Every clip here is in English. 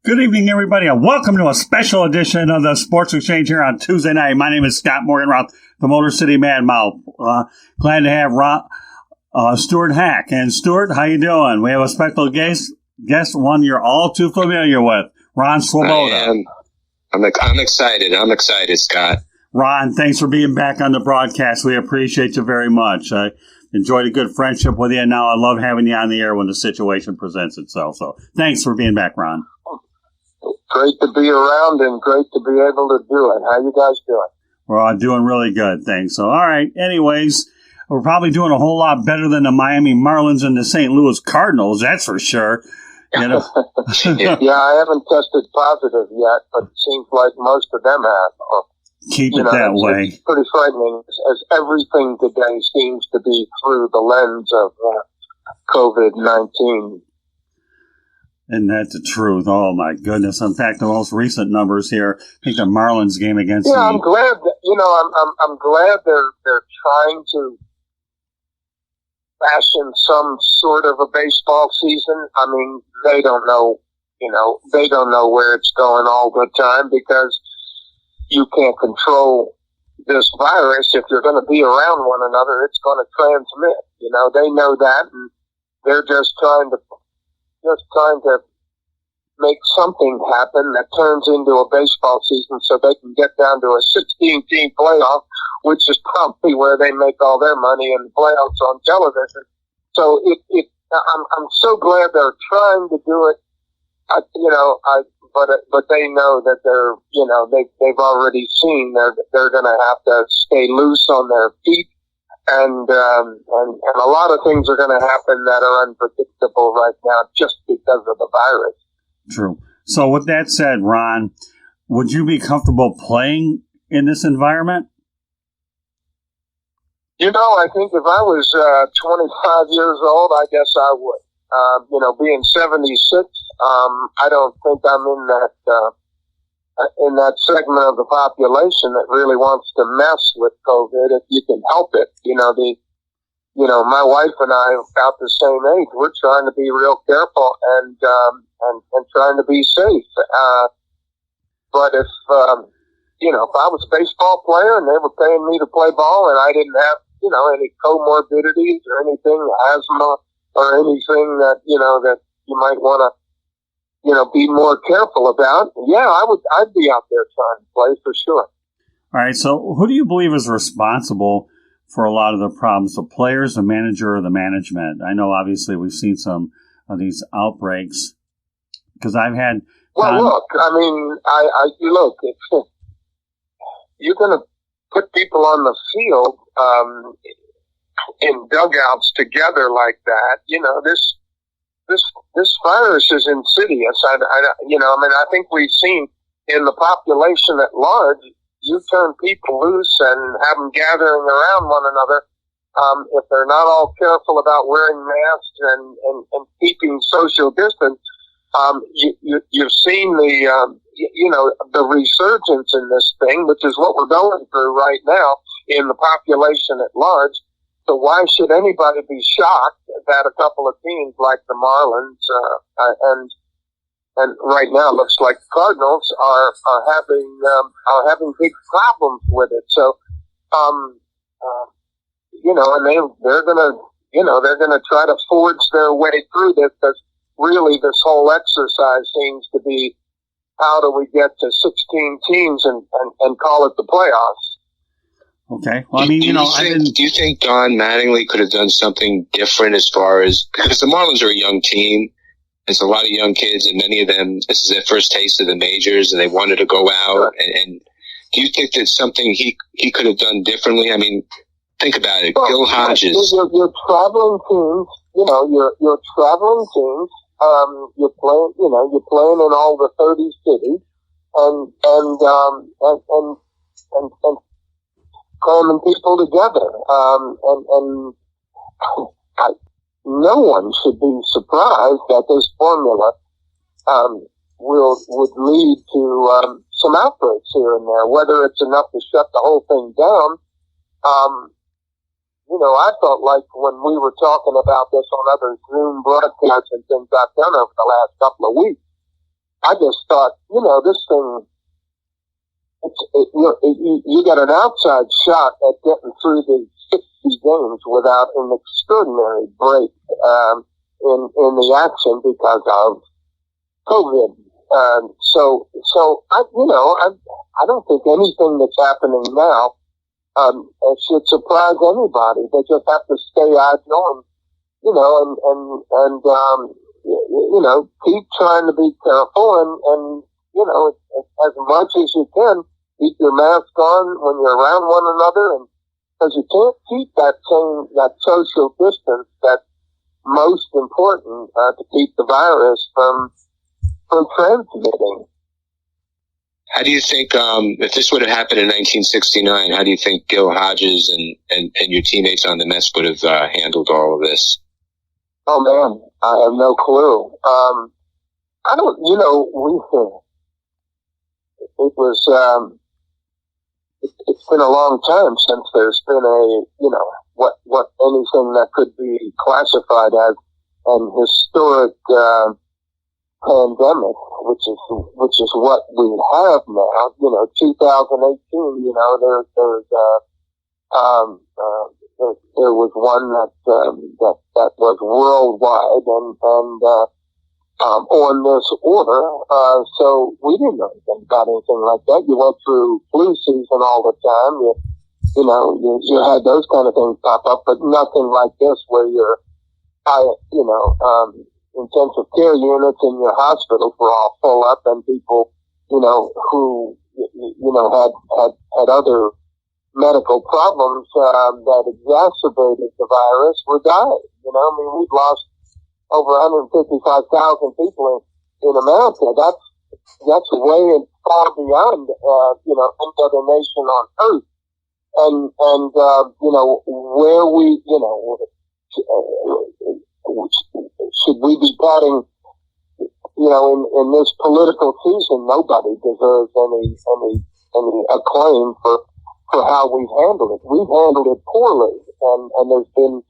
Good evening, everybody, and welcome to a special edition of the Sports Exchange here on Tuesday night. My name is Scott Morganroth, the Motor City Mad Mouth. Glad to have Stuart Hack. And Stuart, how you doing? We have a special guest, one you're all too familiar with, Ron Swoboda. I am. I'm excited. I'm excited, Scott. Ron, thanks for being back on the broadcast. We appreciate you very much. I enjoyed a good friendship with you, and now I love having you on the air when the situation presents itself. So thanks for being back, Ron. Great to be around and great to be able to do it. How you guys doing? We're all doing really good, thanks. So, all right. Anyways, we're probably doing a whole lot better than the Miami Marlins and the St. Louis Cardinals, that's for sure. You know? Yeah, I haven't tested positive yet, but it seems like most of them have. Keep it that way. It's pretty frightening, as everything today seems to be through the lens of COVID-19. Isn't that the truth? Oh my goodness! In fact, the most recent numbers here. I think the Marlins game against. Yeah, I'm glad. I'm glad they're trying to fashion some sort of a baseball season. I mean, they don't know. They don't know where it's going all the time because you can't control this virus. If you're going to be around one another, it's going to transmit. They know that, and they're just trying to make something happen that turns into a baseball season so they can get down to a 16-team playoff, which is probably where they make all their money in playoffs on television. So I'm so glad they're trying to do it. But they know that they've already seen they're going to have to stay loose on their feet. And a lot of things are going to happen that are unpredictable right now just because of the virus. True. So with that said, Ron, would you be comfortable playing in this environment? I think if I was 25 years old, I guess I would. Being 76, I don't think I'm in that segment of the population that really wants to mess with COVID if you can help it. My wife and I are about the same age. We're trying to be real careful and trying to be safe. But if I was a baseball player and they were paying me to play ball and I didn't have, any comorbidities or anything, asthma or anything that you might want to, be more careful about. Yeah, I'd be out there trying to play for sure. All right. So who do you believe is responsible for a lot of the problems? The players, the manager, or the management? I know obviously we've seen some of these outbreaks because I've had. Well, look, I mean, look, if you're going to put people on the field, in dugouts together like that, this virus is insidious. I think we've seen in the population at large, you turn people loose and have them gathering around one another. If they're not all careful about wearing masks and keeping social distance, you've seen the resurgence in this thing, which is what we're going through right now in the population at large. So why should anybody be shocked that a couple of teams like the Marlins and right now it looks like the Cardinals are having big problems with it? So and they're gonna try to forge their way through this because really this whole exercise seems to be how do we get to 16 teams and call it the playoffs. Okay. Well, do you think Don Mattingly could have done something different as far as, because the Marlins are a young team, there's a lot of young kids, and many of them, this is their first taste of the majors, and they wanted to go out. And do you think there's something he could have done differently? I mean, think about it. Well, Gil Hodges. You're traveling teams. You're traveling teams. You're playing in all the 30 cities, and cramming people together. No one should be surprised that this formula would lead to some outbreaks here and there. Whether it's enough to shut the whole thing down, I felt like when we were talking about this on other Zoom broadcasts and things I've done over the last couple of weeks, I just thought, this thing, you got an outside shot at getting through the 60 games without an extraordinary break in the action because of COVID. So I don't think anything that's happening now it should surprise anybody. They just have to stay agile and keep trying to be careful and as much as you can, keep your mask on when you're around one another, and because you can't keep that social distance that's most important to keep the virus from transmitting. How do you think, if this would have happened in 1969, how do you think Gil Hodges and your teammates on the Mets would have handled all of this? Oh man, I have no clue. I don't, it's been a long time since there's been what anything that could be classified as an historic, pandemic, which is what we have now. 2018. There was one that was worldwide and on this order. So we didn't know anything about anything like that. You went through flu season all the time. You had those kind of things pop up, but nothing like this where you're intensive care units in your hospitals were all full up, and people, who, had other medical problems, that exacerbated the virus were dying. We've lost over 155,000 people in America. That's way and far beyond, any other nation on earth. And where we, should we be patting, in this political season, nobody deserves any acclaim for how we've handled it. We've handled it poorly, and there's been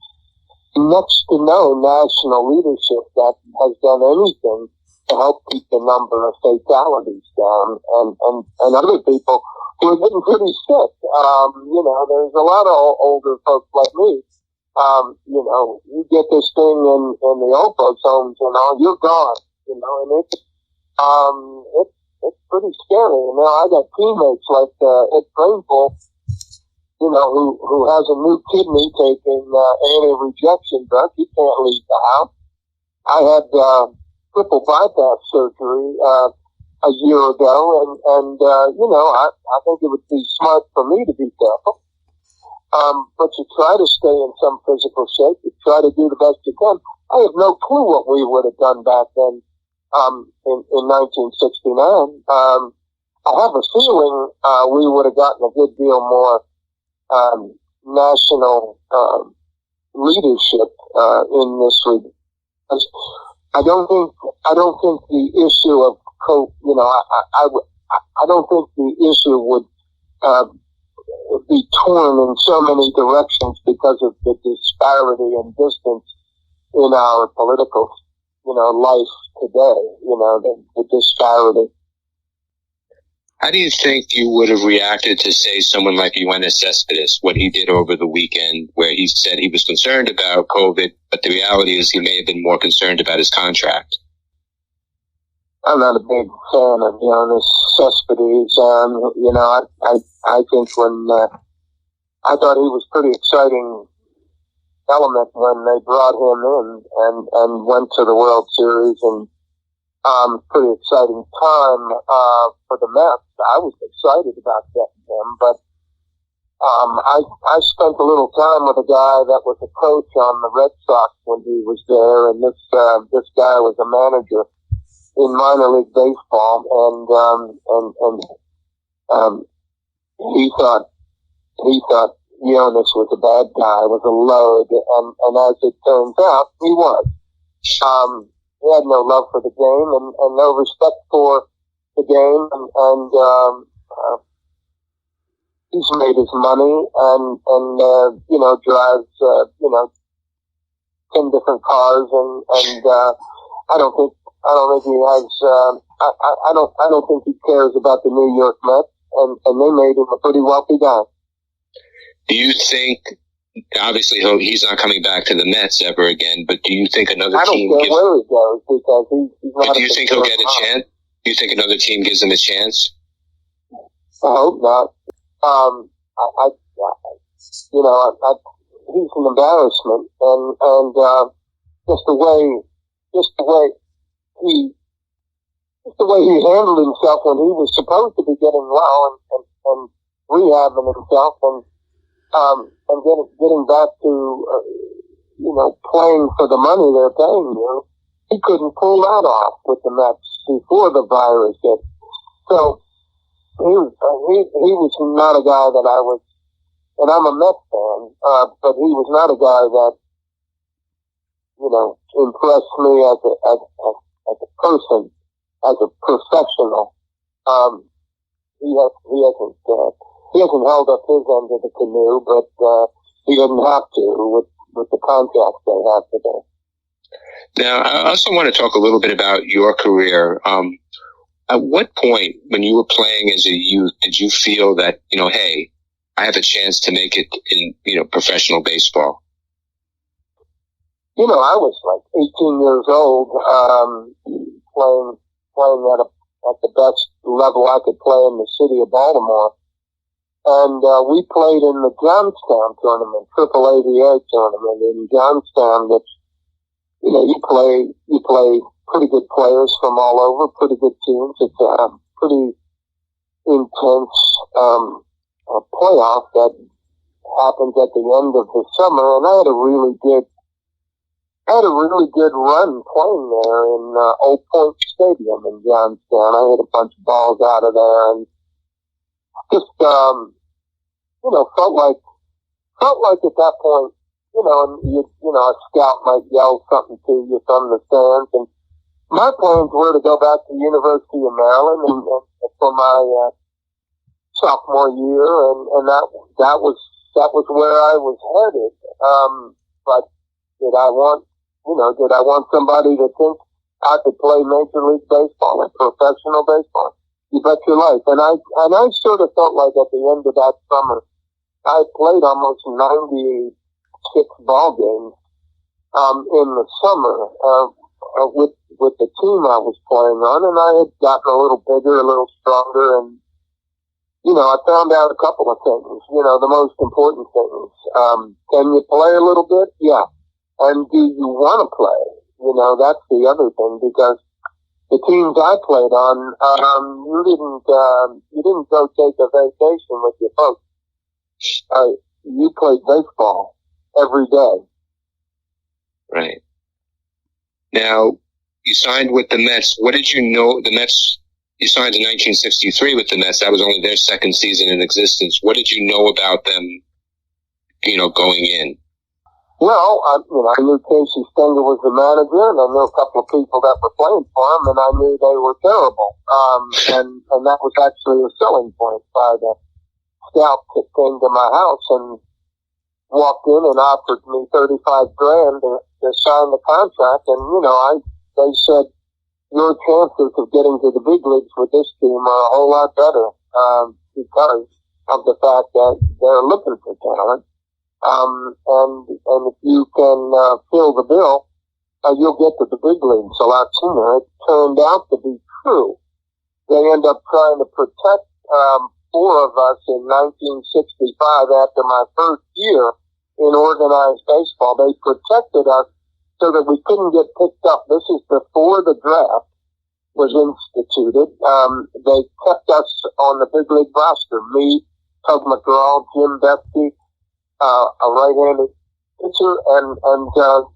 next to no national leadership that has done anything to help keep the number of fatalities down, and other people who are getting pretty sick. There's a lot of older folks like me. You get this thing in the old folks' homes, you're gone, and it's pretty scary. I got teammates like Ed Greenville, who has a new kidney taking anti-rejection drug. He can't leave the house. I had triple bypass surgery a year ago, and I think it would be smart for me to be careful. But you try to stay in some physical shape. You try to do the best you can. I have no clue what we would have done back then, in 1969. I have a feeling, we would have gotten a good deal more, national, leadership, in this regard. I don't think the issue of I don't think the issue would, be torn in so many directions because of the disparity and distance in our political, life today, the disparity. How do you think you would have reacted to, say, someone like Yoenis Cespedes, what he did over the weekend, where he said he was concerned about COVID, but the reality is he may have been more concerned about his contract? I'm not a big fan of Yoenis Cespedes. I think I thought he was pretty exciting element when they brought him in and went to the World Series, and pretty exciting time for the Mets. I was excited about getting him, but I spent a little time with a guy that was a coach on the Red Sox when he was there, and this guy was a manager in minor league baseball, and he thought Yoenis was a bad guy, was a load, and as it turns out, he was. He had no love for the game and no respect for the game, and he's made his money and drives 10 different cars, and I don't think I don't think he has. I don't think he cares about the New York Mets, and they made him a pretty wealthy guy. Do you think? Obviously, he's not coming back to the Mets ever again. But do you think another team? I don't care where he goes because he's not. But do you think he'll get a chance? Do you think another team gives him a chance? I hope not. He's an embarrassment, and just the way he handled himself when he was supposed to be getting well and rehabbing himself and getting back to playing for the money they're paying you. He couldn't pull that off with the Mets before the virus hit. So he was not a guy that I was, and I'm a Mets fan, but he was not a guy that impressed me as a person, as a professional. He hasn't held up his end of the canoe, but he doesn't have to with the contracts they have today. Now, I also want to talk a little bit about your career. At what point, when you were playing as a youth, did you feel that, hey, I have a chance to make it in, professional baseball? I was like 18 years old, playing at the best level I could play in the city of Baltimore. And we played in the Johnstown tournament, Triple ABA tournament in Johnstown, which you play pretty good players from all over, pretty good teams. It's a pretty intense playoff that happens at the end of the summer, and I had a really good run playing there in Old Point Stadium in Johnstown. I hit a bunch of balls out of there, and just felt like at that point, and a scout might yell something to you from the stands, and my plans were to go back to the University of Maryland and for my sophomore year, and that was where I was headed. But did I want somebody to think I could play Major League Baseball and professional baseball? You bet your life. And I sort of felt like at the end of that summer, I played almost 96 ball games in the summer with the team I was playing on, and I had gotten a little bigger, a little stronger, and I found out a couple of things. The most important things. Can you play a little bit? Yeah. And do you want to play? That's the other thing, because the teams I played on, you didn't go take a vacation with your folks. You played baseball every day. Right. Now, you signed with the Mets. What did you know? The Mets, you signed in 1963 with the Mets. That was only their second season in existence. What did you know about them, going in? Well, I knew Casey Stengel was the manager, and I knew a couple of people that were playing for him, and I knew they were terrible. And that was actually a selling point by the scout that came to my house and walked in and offered me $35,000 to sign the contract. And, they said, your chances of getting to the big leagues with this team are a whole lot better, because of the fact that they're looking for talent. And if you can fill the bill, you'll get to the big leagues a lot sooner. It turned out to be true. They end up trying to protect four of us in 1965 after my first year in organized baseball. They protected us so that we couldn't get picked up. This is before the draft was instituted. They kept us on the big league roster. Me, Tug McGraw, Jim Betsy, a right-handed pitcher, and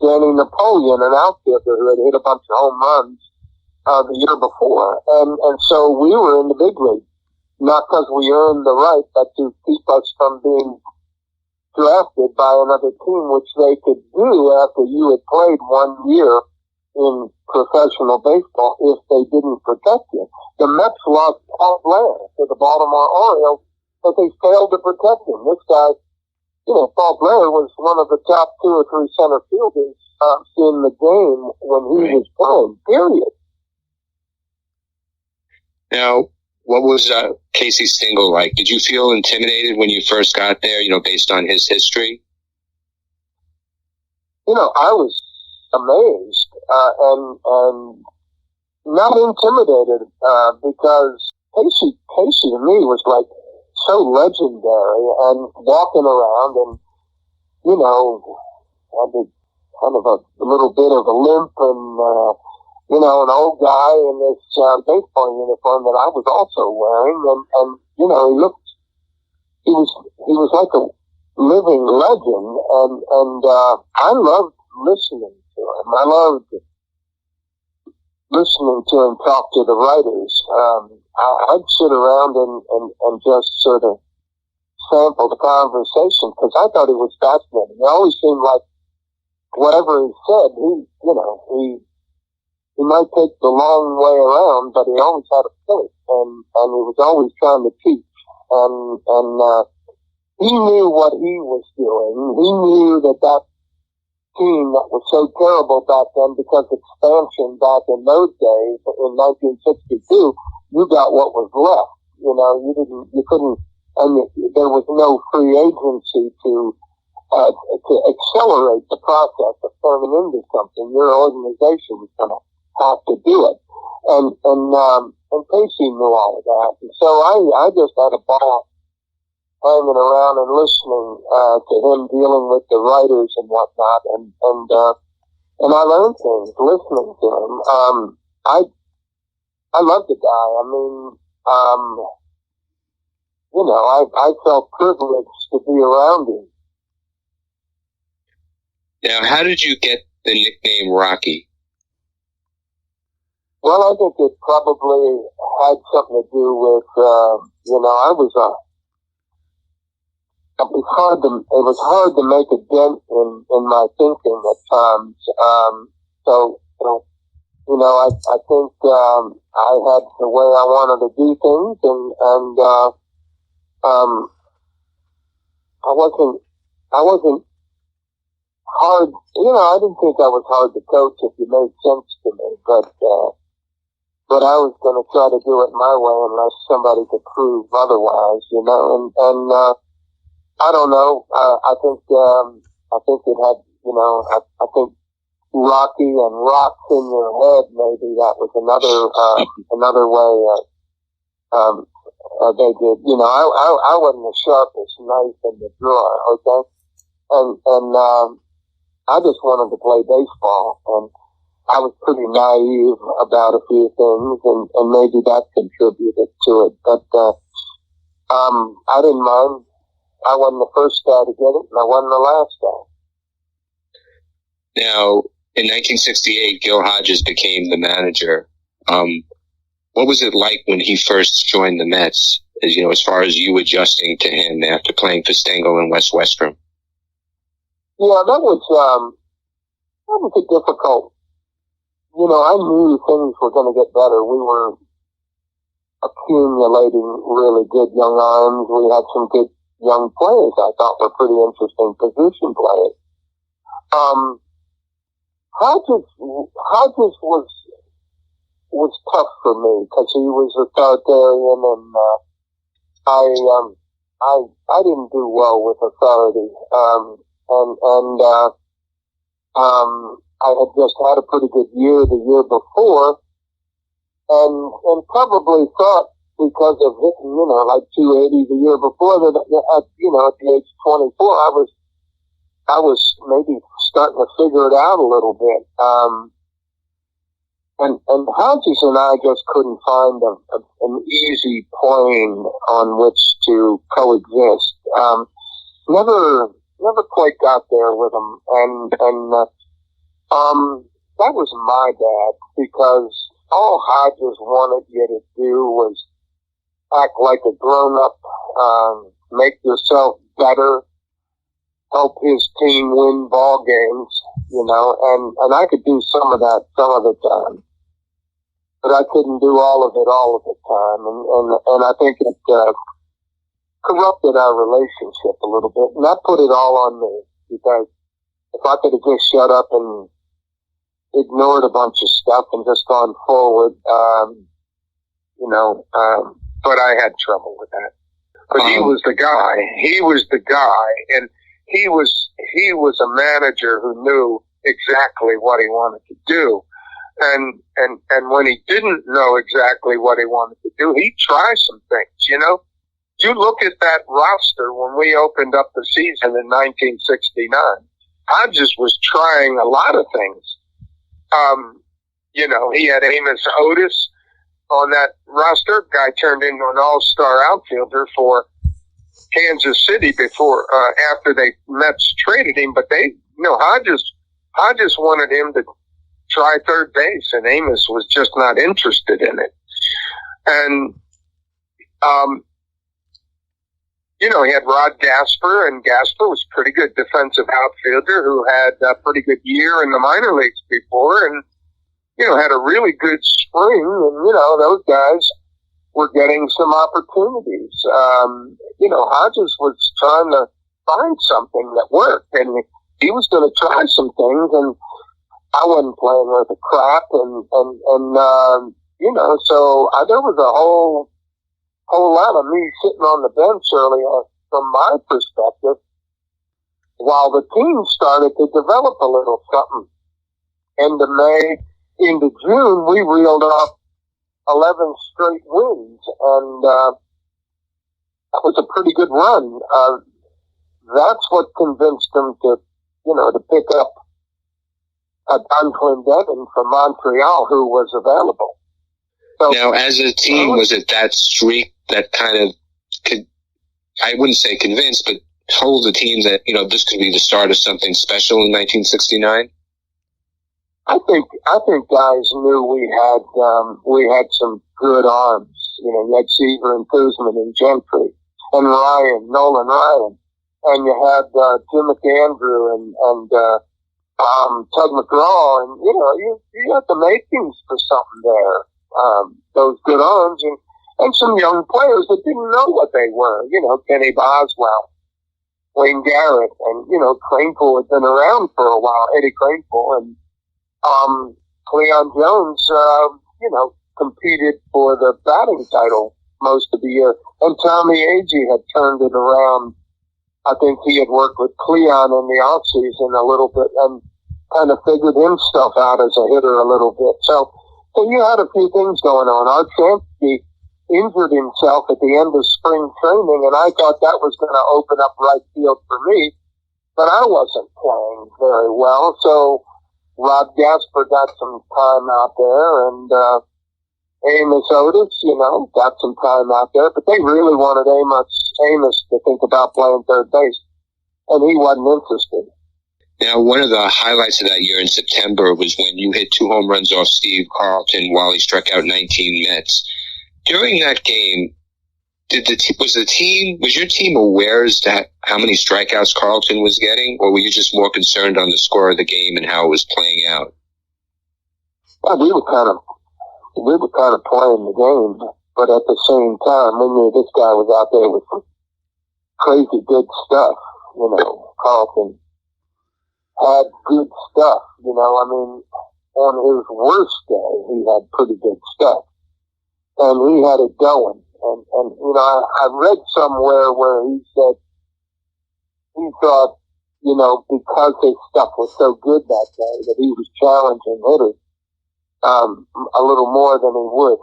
Danny Napoleon, an outfielder who had hit a bunch of home runs the year before. And so we were in the big league, not because we earned the right, but to keep us from being drafted by another team, which they could do after you had played 1 year in professional baseball if they didn't protect you. The Mets lost Paul Blair to the Baltimore Orioles, but they failed to protect him. This guy, Paul Blair was one of the top 2 or 3 center fielders in the game when he was playing, period. Now, what was Casey Stengel like? Did you feel intimidated when you first got there, based on his history? I was amazed and not intimidated because Casey to me was like so legendary and walking around and, had kind of a little bit of a limp and, an old guy in this baseball uniform that I was also wearing, and he was like a living legend, and I loved listening to him. I loved listening to him talk to the writers. I'd sit around and just sort of sample the conversation because I thought he was fascinating. It always seemed like whatever he said, he might take the long way around, but he always had a point, and he was always trying to teach. And he knew what he was doing. He knew that team that was so terrible back then because expansion back in those days, in 1962, you got what was left. You couldn't, and there was no free agency to accelerate the process of turning into something. Your organization was going to have to do it. And Casey knew all of that. And so I just had a ball hanging around and listening, to him dealing with the writers and whatnot. And I learned things listening to him. I love the guy. I mean, I felt privileged to be around him. Now, how did you get the nickname Rocky? Well, I think it probably had something to do with, it was hard to make a dent in my thinking at times. I think, I had the way I wanted to do things and I wasn't hard, I didn't think I was hard to coach if you made sense to me, but I was going to try to do it my way unless somebody could prove otherwise, and I don't know. I think it had, I think Rocky and rocks in your head, maybe that was another way, they did. I wasn't the sharpest knife in the drawer, okay? And I just wanted to play baseball, and I was pretty naive about a few things, and maybe that contributed to it. But I didn't mind. I wasn't the first guy to get it, and I wasn't the last guy. Now, in 1968, Gil Hodges became the manager. What was it like when he first joined the Mets? As far as you adjusting to him after playing for Stengel and Wes Westrum? Yeah, that was a difficult. I knew things were going to get better. We were accumulating really good young arms. We had some good young players I thought were pretty interesting position players. Hodges was tough for me because he was authoritarian, and I didn't do well with authority. I had just had a pretty good year the year before, and probably thought because of hitting, like 280 the year before that, at the age of 24, I was maybe starting to figure it out a little bit. And Hodges and I just couldn't find an easy plane on which to coexist. Never quite got there with him, and that was my bad, because all Hodges wanted you to do was act like a grown-up, make yourself better, help his team win ball games, and I could do some of that some of the time, but I couldn't do all of the time, and I think it corrupted our relationship a little bit, and that put it all on me, because if I could have just shut up and ignored a bunch of stuff and just gone forward, but I had trouble with that. But he was the guy. He was the guy, and he was a manager who knew exactly what he wanted to do. And when he didn't know exactly what he wanted to do, he'd try some things, You look at that roster when we opened up the season in 1969. Hodges was trying a lot of things. He had Amos Otis on that roster. Guy turned into an all-star outfielder for Kansas City after the Mets traded him. But Hodges wanted him to try third base, and Amos was just not interested in it. And, he had Rod Gasper, and Gasper was a pretty good defensive outfielder who had a pretty good year in the minor leagues before, and, had a really good spring, and, those guys were getting some opportunities. Hodges was trying to find something that worked, and he was going to try some things, and I wasn't playing worth a crap, and so there was a whole lot of me sitting on the bench early on from my perspective, while the team started to develop a little something. End of May into June, we reeled off 11 straight wins, and that was a pretty good run. That's what convinced them to pick up Don Clendenin from Montreal, who was available. So, now, as a team, was it that streak that kind of I wouldn't say convinced, but told the team that, this could be the start of something special in 1969? I think guys knew we had some good arms. You had Seaver and Kuzman and Gentry and Nolan Ryan, and you had Jim McAndrew and Tug McGraw, and you had the makings for something there. Those good arms and some young players that didn't know what they were. Kenny Boswell, Wayne Garrett, and Cranepool had been around for a while. Eddie Cranepool and Cleon Jones, competed for the batting title most of the year, and Tommy Agee had turned it around. I think he had worked with Cleon in the off season a little bit and kind of figured himself out as a hitter a little bit. So you had a few things going on. Art Shamsky injured himself at the end of spring training, and I thought that was going to open up right field for me, but I wasn't playing very well. So Rod Gasper got some time out there, and Amos Otis, got some time out there, but they really wanted Amos to think about playing third base, and he wasn't interested. Now, one of the highlights of that year in September was when you hit 2 home runs off Steve Carlton while he struck out 19 Mets. During that game, was your team aware as to how many strikeouts Carlton was getting, or were you just more concerned on the score of the game and how it was playing out? Well, we were kind of playing the game, but at the same time, we knew this guy was out there with some crazy good stuff. Carlton had good stuff. On his worst day, he had pretty good stuff, and he had it going. And I read somewhere where he said he thought, because his stuff was so good that day, that he was challenging hitters a little more than he would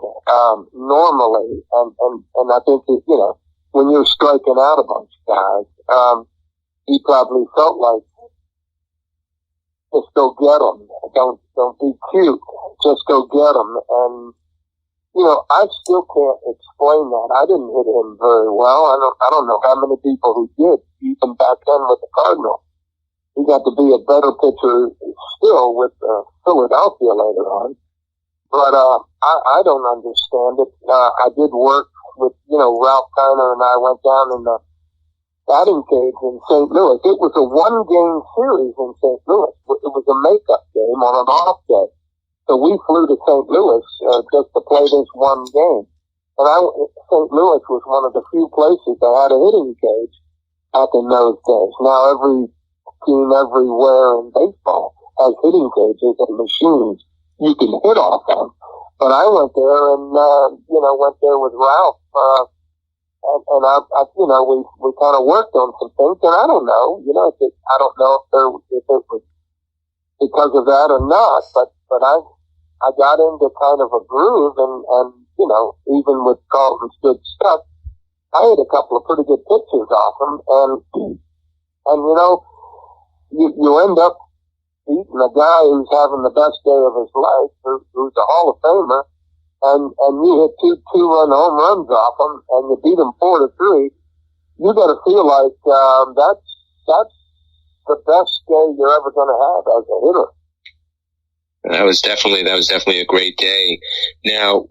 normally. And I think that, when you're striking out a bunch of guys, he probably felt like, just go get them. Don't be cute. Just go get them. And I still can't explain that. I didn't hit him very well. I don't know how many people who did, even back then with the Cardinals. He got to be a better pitcher still with Philadelphia later on. But I don't understand it. I did work with, Ralph Kiner, and I went down in the batting cage in St. Louis. It was a one-game series in St. Louis. It was a makeup game on an off day. So we flew to St. Louis just to play this one game. And St. Louis was one of the few places that had a hitting cage back in those days. Now every team everywhere in baseball has hitting cages and machines you can hit off of. but I went there and, went there with Ralph, and I, we kind of worked on some things, and I don't know, I don't know if it was because of that or not, but I got into kind of a groove, and even with Carlton's good stuff, I had a couple of pretty good pictures off him, and you end up beating a guy who's having the best day of his life, who's a Hall of Famer, and you hit two-run home runs off him, and you beat him 4-3. You got to feel like that's the best day you're ever going to have as a hitter. That was definitely a great day. Now,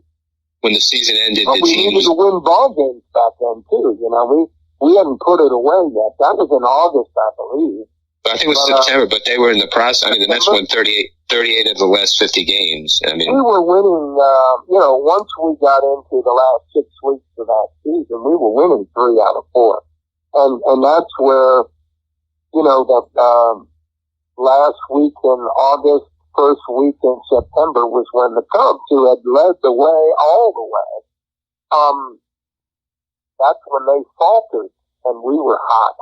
when the season ended, but we needed to win ball games back then too. We hadn't put it away yet. That was in August, I believe. I think it was September, but they were in the process. I mean, the Mets won 38 of the last 50 games. I mean, we were winning, once we got into the last 6 weeks of that season, we were winning 3 out of 4. And that's where, the last week in August, first week in September was when the Cubs, who had led the way all the way, that's when they faltered, and we were hot.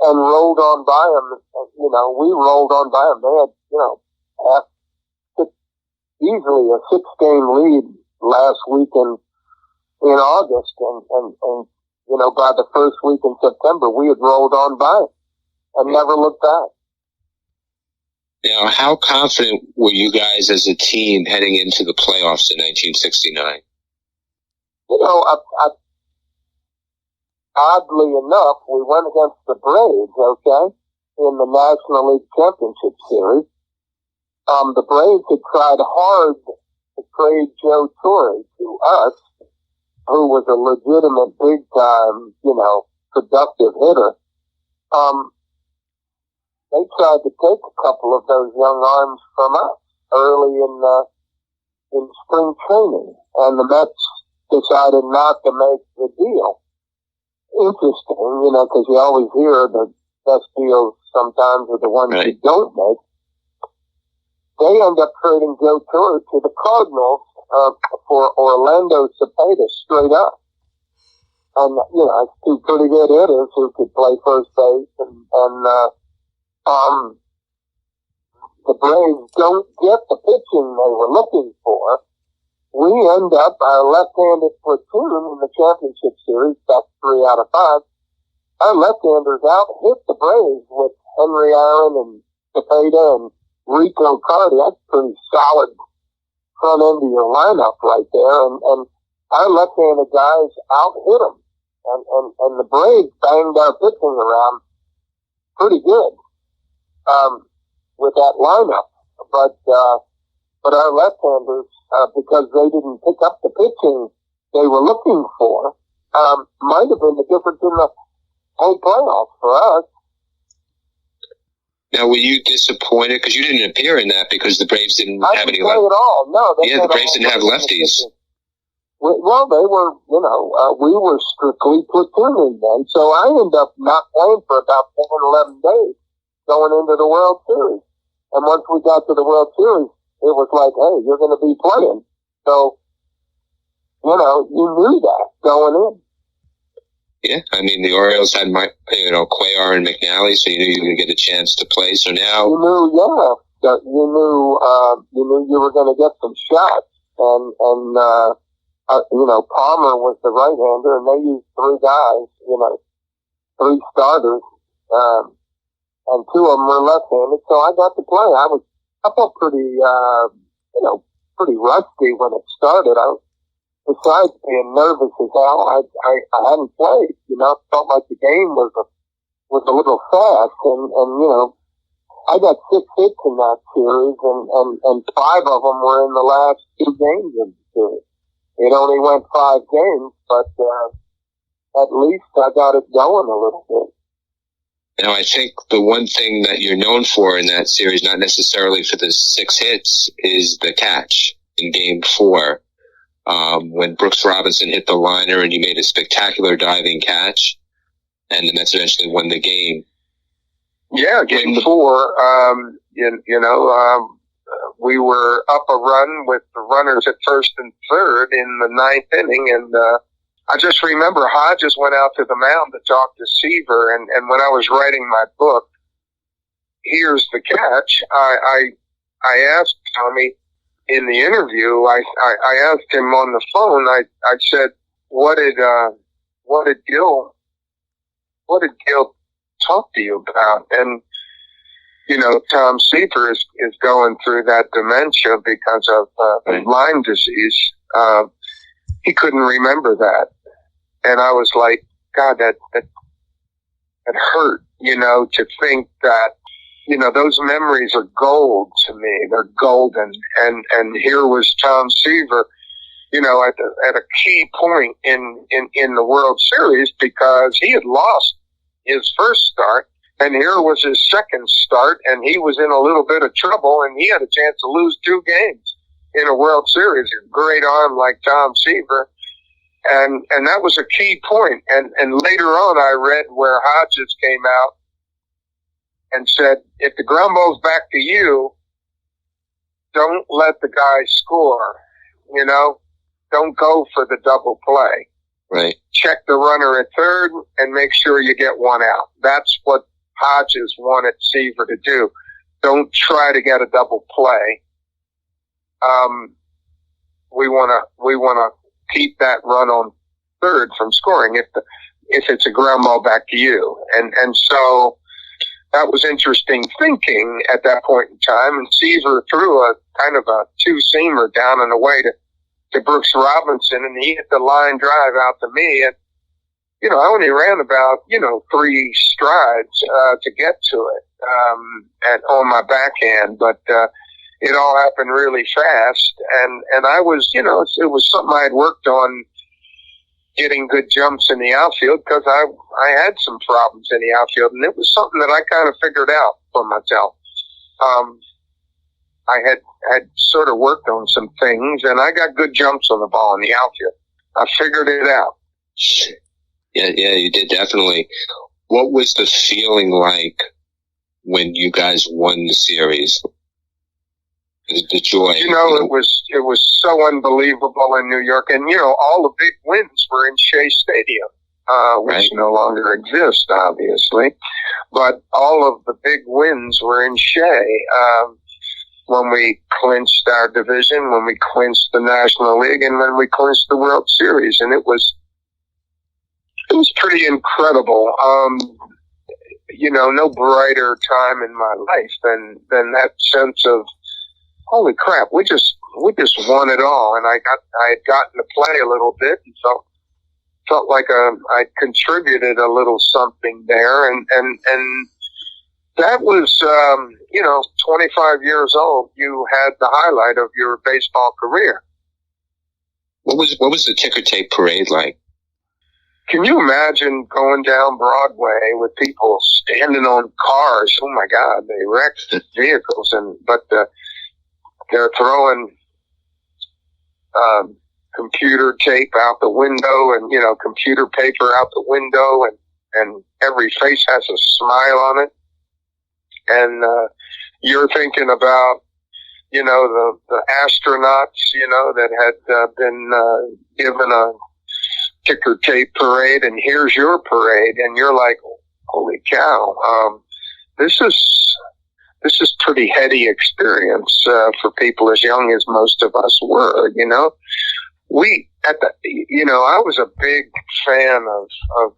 And rolled on by them, we rolled on by them. They had, easily a 6-game lead last week in August, and by the first week in September, we had rolled on by them and never looked back. Now, how confident were you guys as a team heading into the playoffs in 1969? Oddly enough, we went against the Braves, okay, in the National League Championship Series. The Braves had tried hard to trade Joe Torre to us, who was a legitimate big-time, productive hitter. They tried to take a couple of those young arms from us early in spring training, and the Mets decided not to make the deal. Interesting, because you always hear the best deals sometimes are the ones you don't make. They end up trading Joe Torre to the Cardinals for Orlando Cepeda straight up. And, two pretty good hitters who could play first base, and the Braves don't get the pitching they were looking for. We end up our left-handed platoon in the championship series, that's 3 out of 5. Our left-handers out hit the Braves with Henry Aaron and Cepeda and Rico Cardi. That's pretty solid front end of your lineup right there. And our left-handed guys out hit them. And the Braves banged our pitching around pretty good, with that lineup. But our left-handers, because they didn't pick up the pitching they were looking for, might have been the difference in the whole playoffs for us. Now, were you disappointed? Because you didn't appear in that because the Braves didn't have any lefties. At all. No, the Braves didn't have lefties. Well, they were, we were strictly platooning then. So I ended up not playing for about 10, 11 days going into the World Series. And once we got to the World Series, it was like, hey, you're going to be playing. So, you knew that going in. Yeah, I mean, the Orioles had Cuellar and McNally, so you knew you were going to get a chance to play. So now you knew you were going to get some shots, and Palmer was the right-hander, and they used 3 guys, 3 starters, and 2 of them were left-handed. So I got to play. I felt pretty rusty when it started. Besides being nervous as hell, I hadn't played. Felt like the game was a little fast, and I got 6 hits in that series, and 5 of them were in the last 2 games of the series. It only went 5 games, but at least I got it going a little bit. I think the one thing that you're known for in that series, not necessarily for the 6 hits, is the catch in Game 4. When Brooks Robinson hit the liner and you made a spectacular diving catch, and the Mets eventually won the game. Yeah, Game 4, we were up a run with the runners at first and third in the ninth inning, and I just remember Hodges went out to the mound to talk to Seaver, and when I was writing my book, Here's the Catch, I asked Tommy in the interview, I asked him on the phone, I said, what did Gil talk to you about? And, you know, Tom Seaver is going through that dementia because of Lyme disease. He couldn't remember that. And I was like, God, that hurt, you know, to think that, you know, those memories are gold to me. They're golden. And here was Tom Seaver, you know, at a key point in the World Series, because he had lost his first start, and here was his second start, and he was in a little bit of trouble, and he had a chance to lose 2 games in a World Series. A great arm like Tom Seaver. And that was a key point. And later on, I read where Hodges came out and said, if the ground ball's back to you, don't let the guy score. You know, don't go for the double play. Right. Check the runner at third and make sure you get one out. That's what Hodges wanted Seaver to do. Don't try to get a double play. We want to keep that run on third from scoring if it's a ground ball back to you. And so that was interesting thinking at that point in time. And Seaver threw a kind of a 2-seamer down and away to Brooks Robinson, and he hit the line drive out to me. And, you know, I only ran about, 3 strides, to get to it, on my backhand, but, it all happened really fast. And I was, it was something I had worked on, getting good jumps in the outfield, because I had some problems in the outfield, and it was something that I kind of figured out for myself. I had sort of worked on some things, and I got good jumps on the ball in the outfield. I figured it out. Yeah, you did, definitely. What was the feeling like when you guys won the series? The joy. It was so unbelievable in New York, and all the big wins were in Shea Stadium, which right. no longer exists, obviously. But all of the big wins were in Shea. When we clinched our division, when we clinched the National League, and when we clinched the World Series, and it was pretty incredible. No brighter time in my life than that sense of, holy crap, we just won it all. And I had gotten to play a little bit and felt like I contributed a little something there. And that was, 25 years old, you had the highlight of your baseball career. What was the ticker tape parade like? Can you imagine going down Broadway with people standing on cars? Oh my God, they wrecked vehicles, but they're throwing computer tape out the window, and computer paper out the window, and every face has a smile on it. And you're thinking about the astronauts that had been given a ticker tape parade, and here's your parade, and you're like, holy cow, this is pretty heady experience for people as young as most of us were. I was a big fan of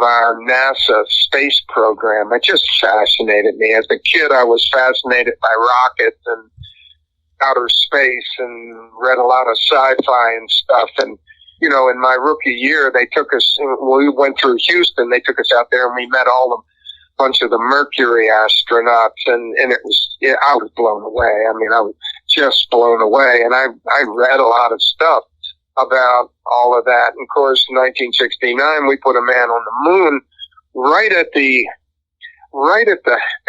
our NASA space program. It just fascinated me. As a kid, I was fascinated by rockets and outer space, and read a lot of sci-fi and stuff. And in my rookie year, they took us. We went through Houston. They took us out there, and we met bunch of the Mercury astronauts, and I was blown away. I mean, I was just blown away, and I read a lot of stuff about all of that. And of course, in 1969, we put a man on the moon right at the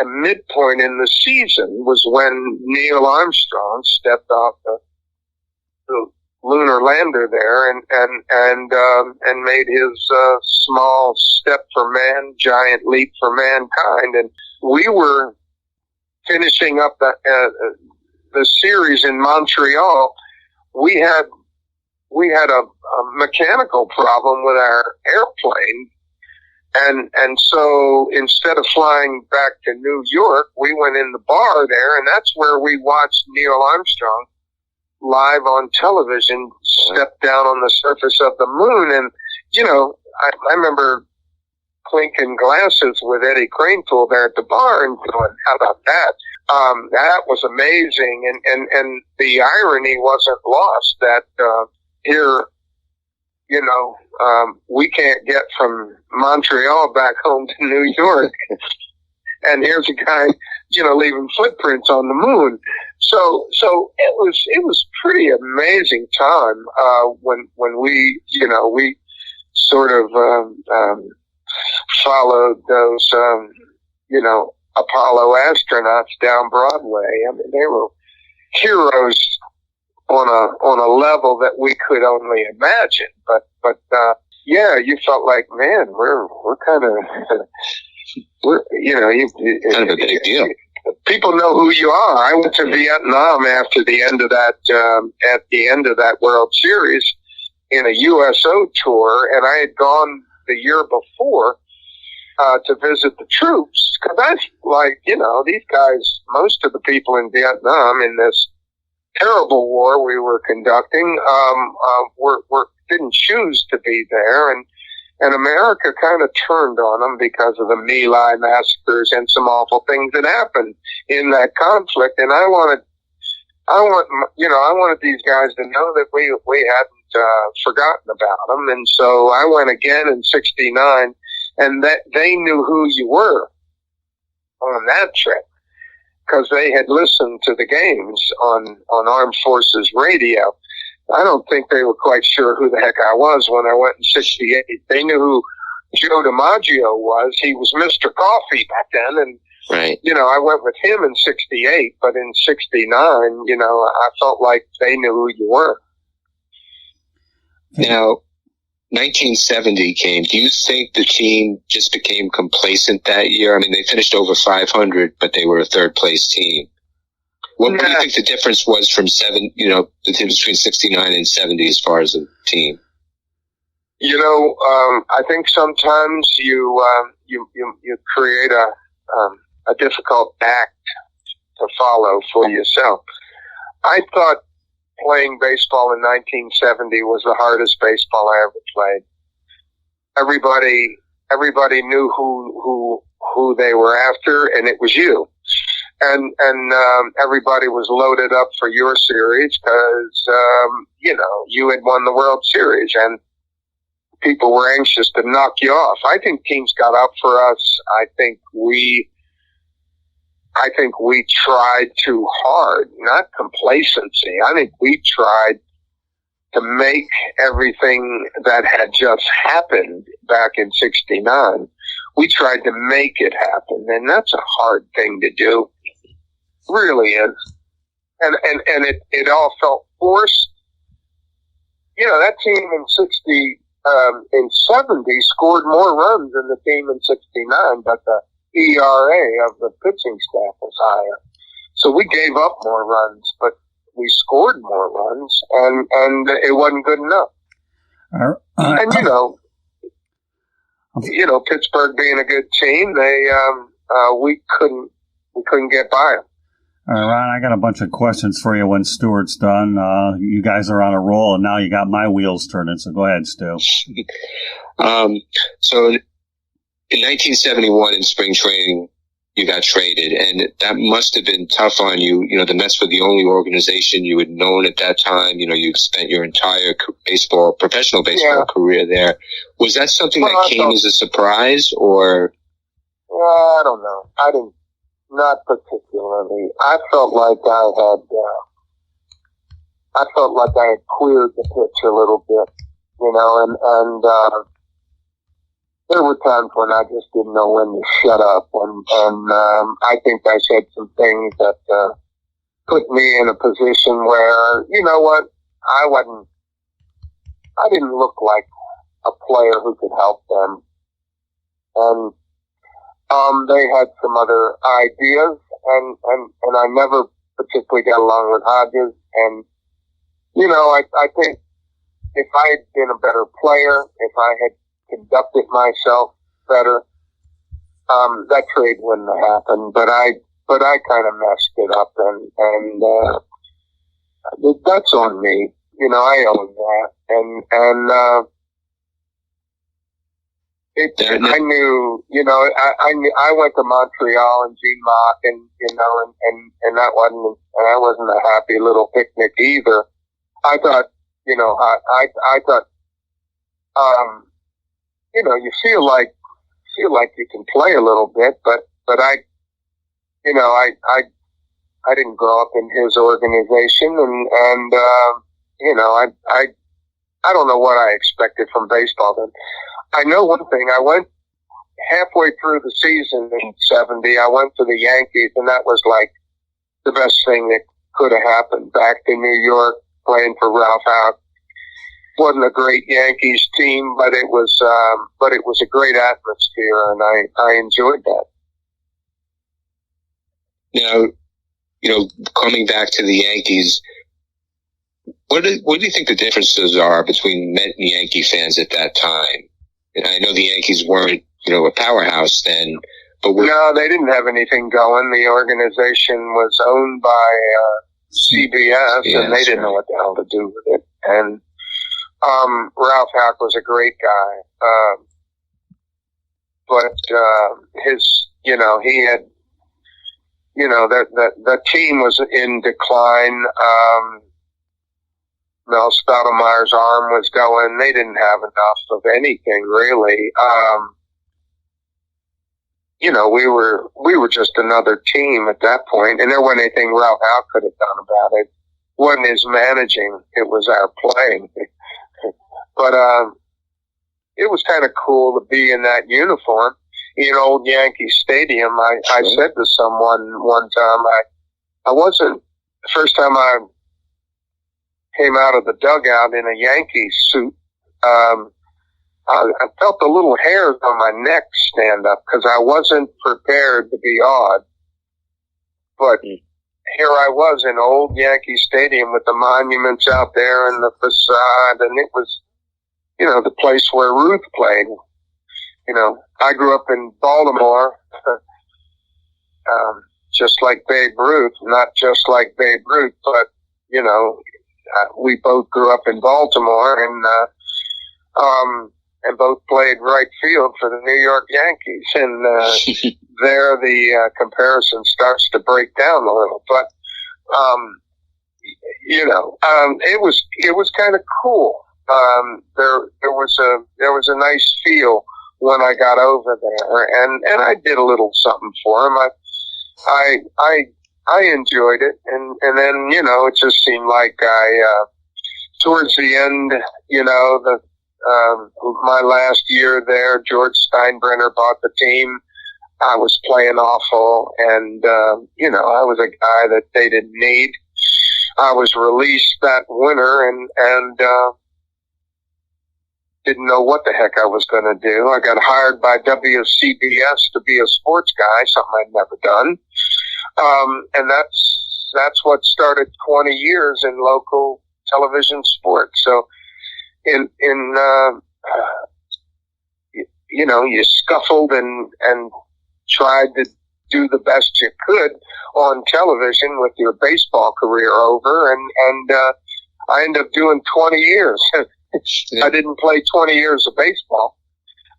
midpoint in the season was when Neil Armstrong stepped off the lunar lander there and made his small step for man, giant leap for mankind. And we were finishing up the series in Montreal, we had a mechanical problem with our airplane. And so instead of flying back to New York, we went in the bar there, and that's where we watched Neil Armstrong live on television step down on the surface of the moon. And, I remember clinking glasses with Eddie Cranepool there at the bar and going, how about that? That was amazing. And the irony wasn't lost that, here, we can't get from Montreal back home to New York. And here's a guy, leaving footprints on the moon. So it was pretty amazing time, when we, we sort of, followed those, Apollo astronauts down Broadway. I mean, they were heroes on a level that we could only imagine. But yeah, you felt like, man, we're kind of, kind of a big deal. People know who you are. I went to Vietnam after the end of that World Series in a USO tour, and I had gone the year before to visit the troops, because I like, these guys, most of the people in Vietnam in this terrible war we were conducting, didn't choose to be there, and America kind of turned on them because of the My Lai massacres and some awful things that happened in that conflict. And I wanted these guys to know that we hadn't forgotten about them. And so I went again in '69, and that they knew who you were on that trip, because they had listened to the games on Armed Forces radio. I don't think they were quite sure who the heck I was when I went in '68. They knew who Joe DiMaggio was. He was Mr. Coffee back then, and right. I went with him in '68, but in '69, I felt like they knew who you were. Now, 1970 came. Do you think the team just became complacent that year? I mean, they finished over 500, but they were a third place team. What do you think the difference was from the difference between 69 and 70 as far as a team? I think sometimes you create a difficult act to follow for yourself. I thought playing baseball in 1970 was the hardest baseball I ever played. Everybody knew who they were after, and it was you. And everybody was loaded up for your series because, you had won the World Series, and people were anxious to knock you off. I think teams got up for us. I think we tried too hard, not complacency. I think we tried to make everything that had just happened back in '69. We tried to make it happen, and that's a hard thing to do. It really is. And it all felt forced. That team in 70 scored more runs than the team in '69, but the ERA of the pitching staff was higher. So we gave up more runs, but we scored more runs, and it wasn't good enough. And Pittsburgh being a good team, we couldn't get by them. All right, Ron, I got a bunch of questions for you when Stuart's done. You guys are on a roll, and now you got my wheels turning, so go ahead, Stu. So in 1971 in spring training, you got traded, and that must have been tough on you. The Mets were the only organization you had known at that time. You spent your entire professional baseball career there. Was that something that came as a surprise, or? I don't know. I didn't. Not particularly. I felt like I had cleared the pitch a little bit, and there were times when I just didn't know when to shut up, and I think I said some things that put me in a position where, I didn't look like a player who could help them, and they had some other ideas, and I never particularly got along with Hodges. And, you know, I think if I had been a better player, if I had conducted myself better, that trade wouldn't have happened. But I kind of messed it up, and that's on me. You know, I own that. I knew, you know, I went to Montreal and Gene Mock, and, you know, and that wasn't a happy little picnic either. I thought, you know, I thought, you know, you feel like you can play a little bit, but I, you know, I didn't grow up in his organization, and you know, I don't know what I expected from baseball then. I know one thing. I went halfway through the season in '70. I went to the Yankees, and that was like the best thing that could have happened. Back to New York, playing for Ralph Hack. Wasn't a great Yankees team, but it was a great atmosphere, and I enjoyed that. Now, you know, coming back to the Yankees, what do you think the differences are between Met and Yankee fans at that time? And I know the Yankees weren't, you know, a powerhouse then, but no, they didn't have anything going. The organization was owned by CBS, and they didn't know what the hell to do with it. And Ralph Hack was a great guy, but his, you know, he had, you know, the team was in decline. Mel Stoudemire's arm was going. They didn't have enough of anything, really. You know, we were just another team at that point, and there wasn't anything Ralph Hack could have done about it. It wasn't his managing; it was our playing. But it was kind of cool to be in that uniform in old Yankee Stadium. I said to someone one time, I wasn't the first time I came out of the dugout in a Yankee suit. I felt the little hairs on my neck stand up because I wasn't prepared to be odd. But here I was in old Yankee Stadium with the monuments out there and the facade, and it was, you know, the place where Ruth played. You know, I grew up in Baltimore, just like Babe Ruth, not just like Babe Ruth, but, you know, we both grew up in Baltimore, and both played right field for the New York Yankees. And there the comparison starts to break down a little. But you know, it was kind of cool. There was a nice feel when I got over there, and I did a little something for him. I enjoyed it, and then, you know, it just seemed like towards the end, you know, my last year there, George Steinbrenner bought the team. I was playing awful, and you know, I was a guy that they didn't need. I was released that winter, and didn't know what the heck I was going to do. I got hired by WCBS to be a sports guy, something I'd never done. And that's what started 20 years in local television sports. So you know, you scuffled and tried to do the best you could on television with your baseball career over. And I ended up doing 20 years. I didn't play 20 years of baseball,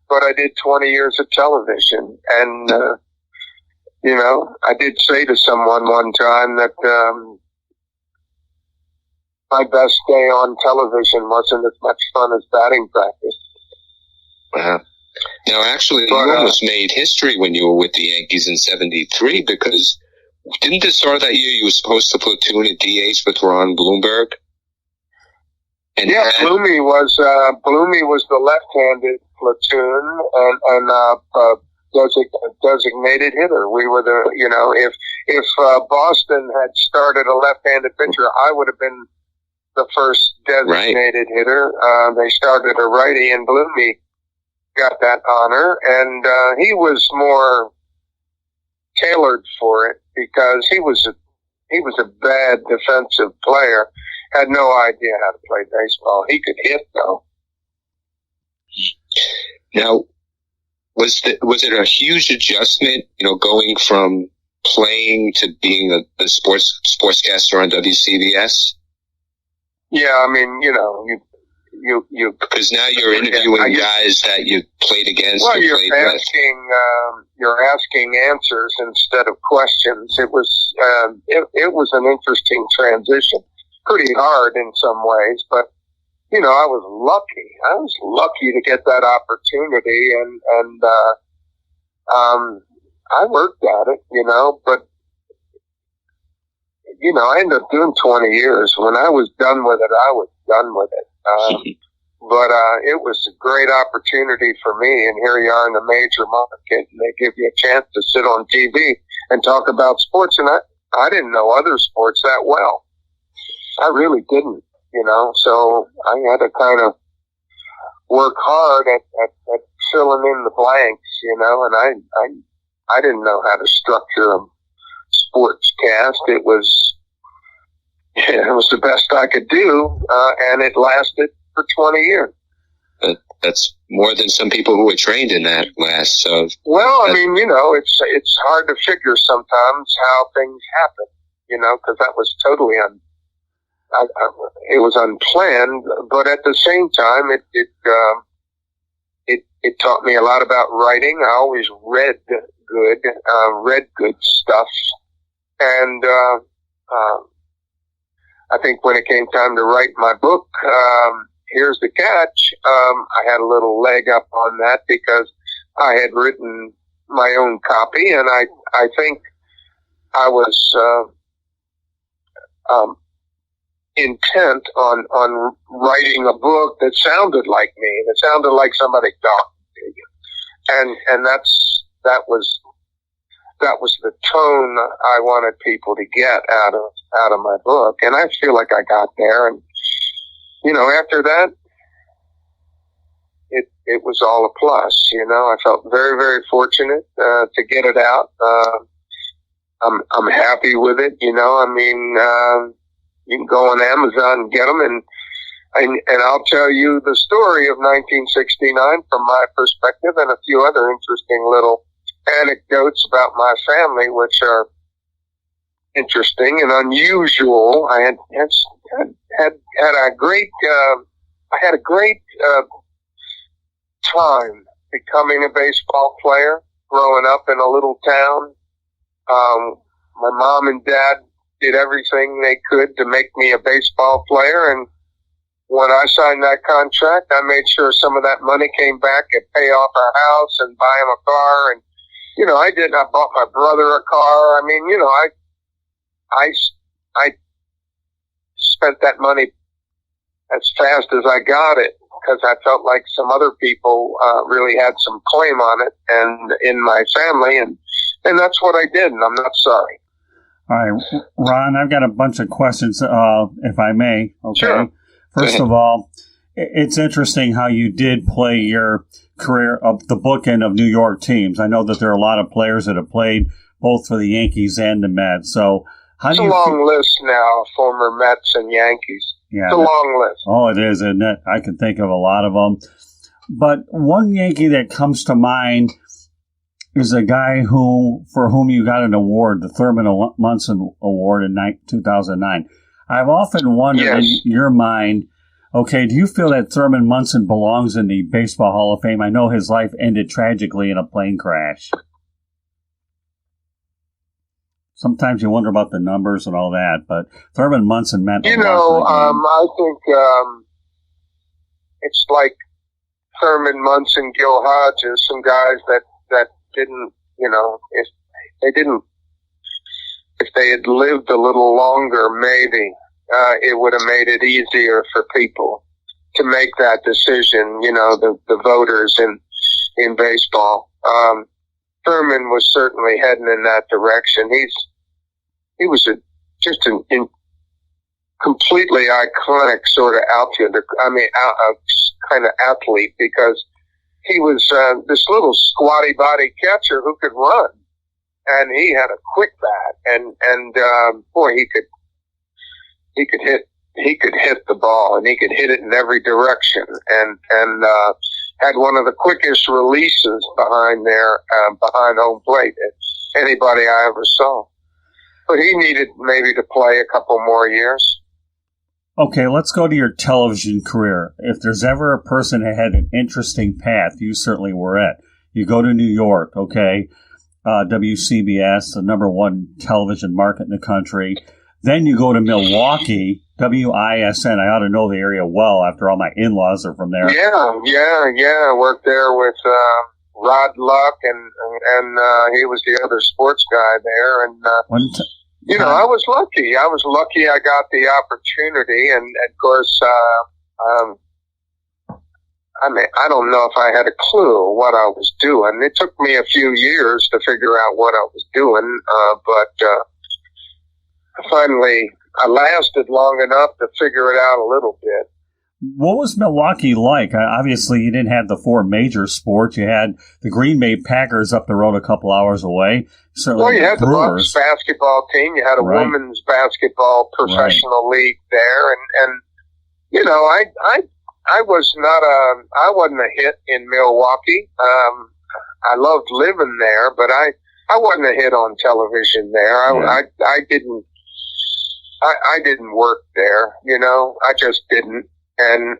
but I did 20 years of television. And, you know, I did say to someone one time that my best day on television wasn't as much fun as batting practice. Wow. Now, actually, you almost made history when you were with the Yankees in '73, because didn't this start that year you were supposed to platoon at DH with Ron Blomberg? And yeah, Bloomy was the left-handed platoon and designated hitter. We were the, you know, if Boston had started a left-handed pitcher, I would have been the first designated hitter. They started a righty, and Bloomy got that honor, and he was more tailored for it because he was He was a bad defensive player. Had no idea how to play baseball. He could hit though. Now, was it a huge adjustment, going from playing to being the sportscaster on WCBS? Yeah, I mean, you because now you're interviewing guys that you played against. Well, or you're played asking answers instead of questions. It was an interesting transition. Pretty hard in some ways, but I was lucky. I was lucky to get that opportunity, and I worked at it, but I ended up doing 20 years. When I was done with it, I was done with it. But it was a great opportunity for me, and here you are in a major market, and they give you a chance to sit on TV and talk about sports, and I didn't know other sports that well. I really didn't, so I had to kind of work hard at filling in the blanks, and I didn't know how to structure a sports cast. It was the best I could do, and it lasted for 20 years. That's more than some people who were trained in that last. So, well, I mean, it's hard to figure sometimes how things happen, because that was totally it was unplanned, but at the same time, it taught me a lot about writing. I always read good stuff, and I think when it came time to write my book, here's the catch. I had a little leg up on that because I had written my own copy, and I think I was intent on writing a book that sounded like me, that sounded like somebody talking to you, and that was the tone I wanted people to get out of my book, and I feel like I got there. And after that, it was all a plus. I felt very, very fortunate to get it out. I'm happy with it. You can go on Amazon and get them, and I'll tell you the story of 1969 from my perspective, and a few other interesting little anecdotes about my family, which are interesting and unusual. I had a great time becoming a baseball player, growing up in a little town. My mom and dad did everything they could to make me a baseball player, and when I signed that contract, I made sure some of that money came back and pay off our house and buy him a car. And I did. I bought my brother a car. I mean, I spent that money as fast as I got it because I felt like some other people really had some claim on it, and in my family, and that's what I did, and I'm not sorry. All right, Ron, I've got a bunch of questions, if I may. Okay. Sure. First of all, it's interesting how you did play your career up the bookend of New York teams. I know that there are a lot of players that have played both for the Yankees and the Mets. So it's a long list now, former Mets and Yankees. Yeah, it's a long list. Oh, it is, isn't it? I can think of a lot of them. But one Yankee that comes to mind is a guy for whom you got an award, the Thurman Munson Award in 2009. I've often wondered in your mind, okay, do you feel that Thurman Munson belongs in the Baseball Hall of Fame? I know his life ended tragically in a plane crash. Sometimes you wonder about the numbers and all that, but Thurman Munson meant a lot to the game. I think it's like Thurman Munson, Gil Hodges, some guys that didn't, if they had lived a little longer, maybe it would have made it easier for people to make that decision, the voters in baseball. Thurman was certainly heading in that direction. He was just a completely iconic sort of outfielder. I mean, kind of athlete, because he was this little squatty body catcher who could run. and he had a quick bat, and boy, he could hit the ball, and he could hit it in every direction, and had one of the quickest releases behind home plate anybody I ever saw. But he needed maybe to play a couple more years. Okay, let's go to your television career. If there's ever a person that had an interesting path, you certainly were at. You go to New York, okay, WCBS, the number one television market in the country. Then you go to Milwaukee, WISN. I ought to know the area well after all my in-laws are from there. Yeah. I worked there with Rod Luck, and he was the other sports guy there. And I was lucky. I got the opportunity, and of course, I don't know if I had a clue what I was doing. It took me a few years to figure out what I was doing, but finally, I lasted long enough to figure it out a little bit. What was Milwaukee like? Obviously, you didn't have the four major sports. You had the Green Bay Packers up the road a couple hours away. Well, you had the Bucks basketball team. You had a women's basketball professional league there, and I wasn't a hit in Milwaukee. I loved living there, but I wasn't a hit on television there. I didn't work there, I just didn't. I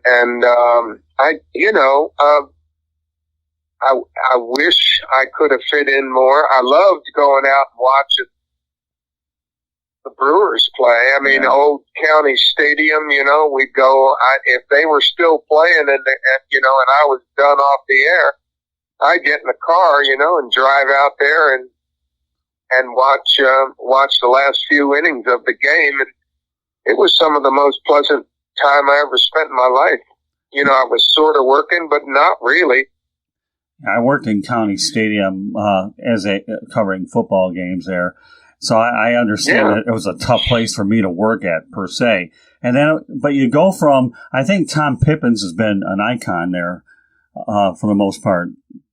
wish I could have fit in more. I loved going out and watching the Brewers play. I mean, Old County Stadium, we'd go, if they were still playing and I was done off the air, I'd get in the car, and drive out there and watch the last few innings of the game. And it was some of the most pleasant time I ever spent in my life. I was sort of working, but not really. I worked in County Stadium covering football games there, so I understand that it was a tough place for me to work at per se. And then, but you go from, I think Tom Pippins has been an icon there for the most part.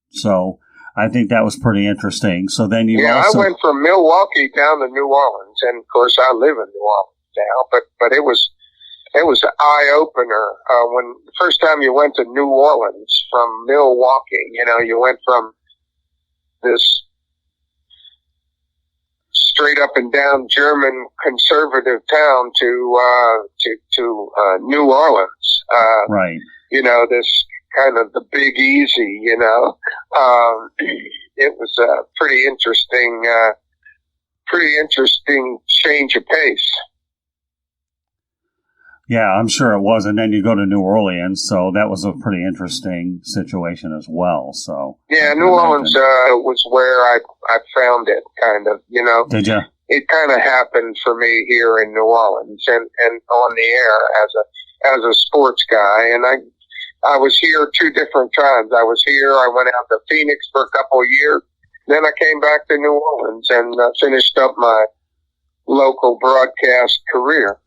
So I think that was pretty interesting. So then I went from Milwaukee down to New Orleans, and of course I live in New Orleans now. But it was an eye-opener when the first time you went to New Orleans from Milwaukee. You went from this straight up and down German conservative town to New Orleans. Right. This kind of the Big Easy. It was a pretty interesting change of pace. Yeah, I'm sure it was. And then you go to New Orleans, so that was a pretty interesting situation as well. So New Orleans was where I found it, kind of. Did you? It kind of happened for me here in New Orleans and on the air as a sports guy. And I was here two different times. I was here. I went out to Phoenix for a couple of years. Then I came back to New Orleans and finished up my local broadcast career.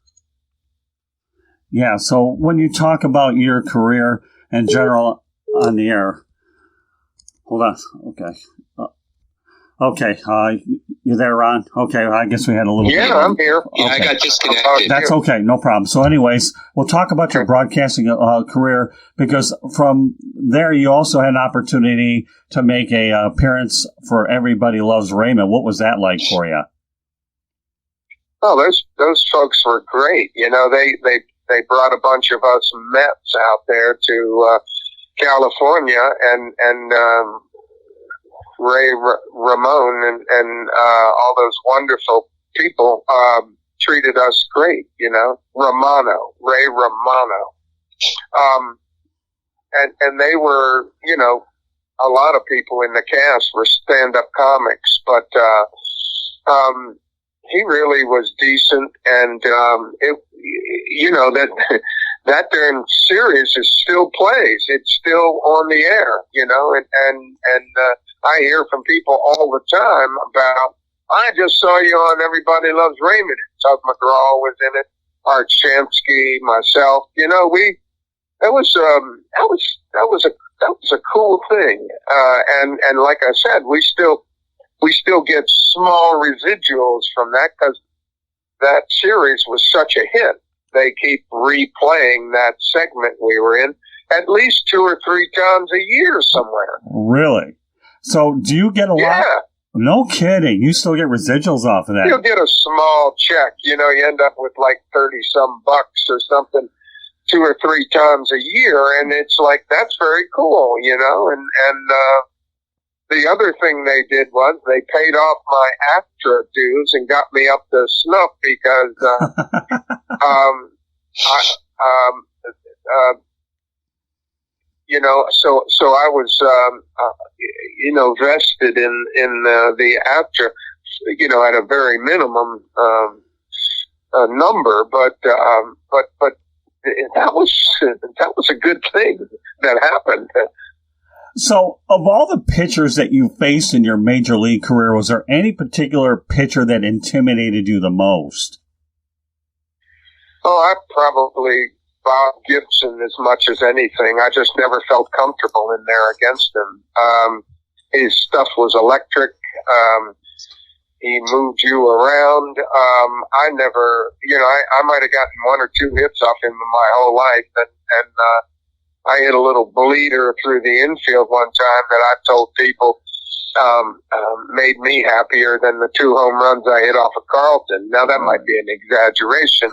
Yeah, so when you talk about your career in general on the air, hold on, okay, you there, Ron? Okay, I guess we had a little bit of, I'm here. Yeah, okay. I got disconnected. That's okay, no problem. So anyways, we'll talk about your broadcasting career, because from there you also had an opportunity to make a appearance for Everybody Loves Raymond. What was that like for you? Oh, those folks were great. They brought a bunch of us Mets out there to California, and Ray Ramon and all those wonderful people treated us great. Ray Romano, and they were, a lot of people in the cast were stand-up comics, but he really was decent, and that darn series is still plays. It's still on the air, and I hear from people all the time about, I just saw you on Everybody Loves Raymond. Tug McGraw was in it, Art Shamsky, myself. That was a cool thing. And like I said, we still we still get small residuals from that because that series was such a hit. They keep replaying that segment we were in at least 2 or 3 times a year somewhere. Really? So do you get a lot? Yeah. No kidding. You still get residuals off of that? You'll get a small check. You end up with like 30-some bucks or something 2 or 3 times a year. And it's like, that's very cool, and the other thing they did was they paid off my AFTRA dues and got me up to snuff because, so I was, vested in the AFTRA, at a very minimum, number, but that was a good thing that happened. So, of all the pitchers that you faced in your major league career, was there any particular pitcher that intimidated you the most? Oh, I probably Bob Gibson as much as anything. I just never felt comfortable in there against him. His stuff was electric. He moved you around. I never, I might have gotten 1 or 2 hits off him in my whole life, and I hit a little bleeder through the infield one time that I've told people made me happier than the 2 home runs I hit off of Carlton. Now, that might be an exaggeration,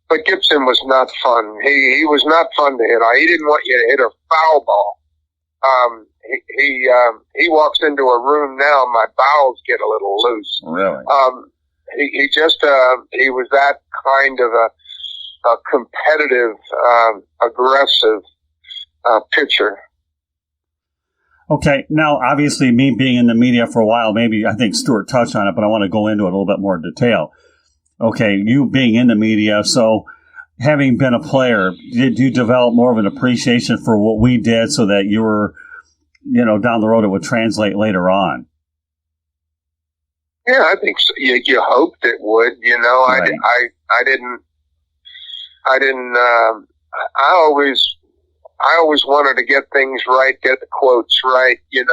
but Gibson was not fun. He was not fun to hit. He didn't want you to hit a foul ball. He walks into a room now, my bowels get a little loose. Really? He was that kind of a competitive, aggressive pitcher. Okay, now obviously me being in the media for a while, maybe I think Stuart touched on it, but I want to go into it a little bit more detail. Okay, you being in the media, so having been a player, did you develop more of an appreciation for what we did so that you were, down the road it would translate later on? Yeah, I think so. You hoped it would, Right. I always wanted to get things right, get the quotes right, get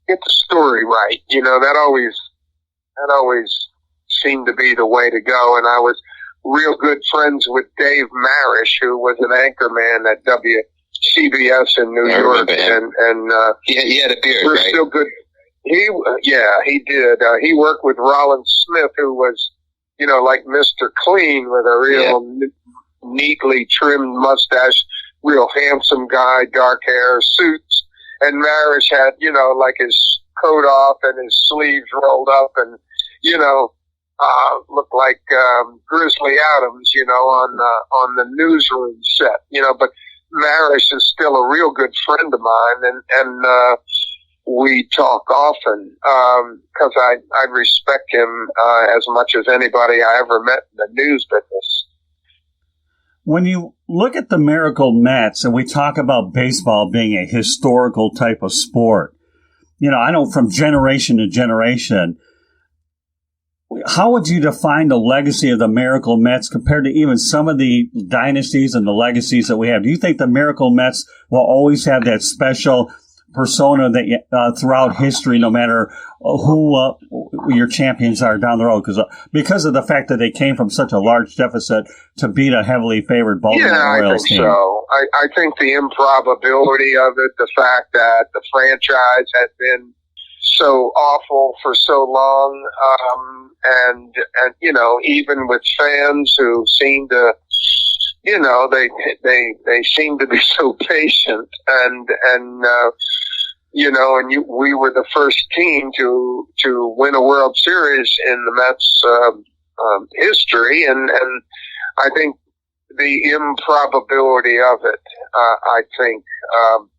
the story right. That always seemed to be the way to go. And I was real good friends with Dave Marish, who was an anchorman at WCBS in New York. And he had a beard, we're right? still good. He did. He worked with Rollin Smith, who was, like Mr. Clean with a real neatly trimmed mustache, real handsome guy, dark hair, suits. And Marish had, like his coat off and his sleeves rolled up and, looked like Grizzly Adams, on the newsroom set, but Marish is still a real good friend of mine, and we talk often because I respect him as much as anybody I ever met in the news business. When you look at the Miracle Mets, and we talk about baseball being a historical type of sport, I know from generation to generation, how would you define the legacy of the Miracle Mets compared to even some of the dynasties and the legacies that we have? Do you think the Miracle Mets will always have that special persona that throughout history, no matter who your champions are down the road, because of the fact that they came from such a large deficit to beat a heavily favored Baltimore Orioles team? Yeah, I think so. I think the improbability of it, the fact that the franchise had been so awful for so long, and even with fans who seem to, they seem to be so patient, and we were the first team to win a World Series in the Mets history, and I think the improbability of it, I think,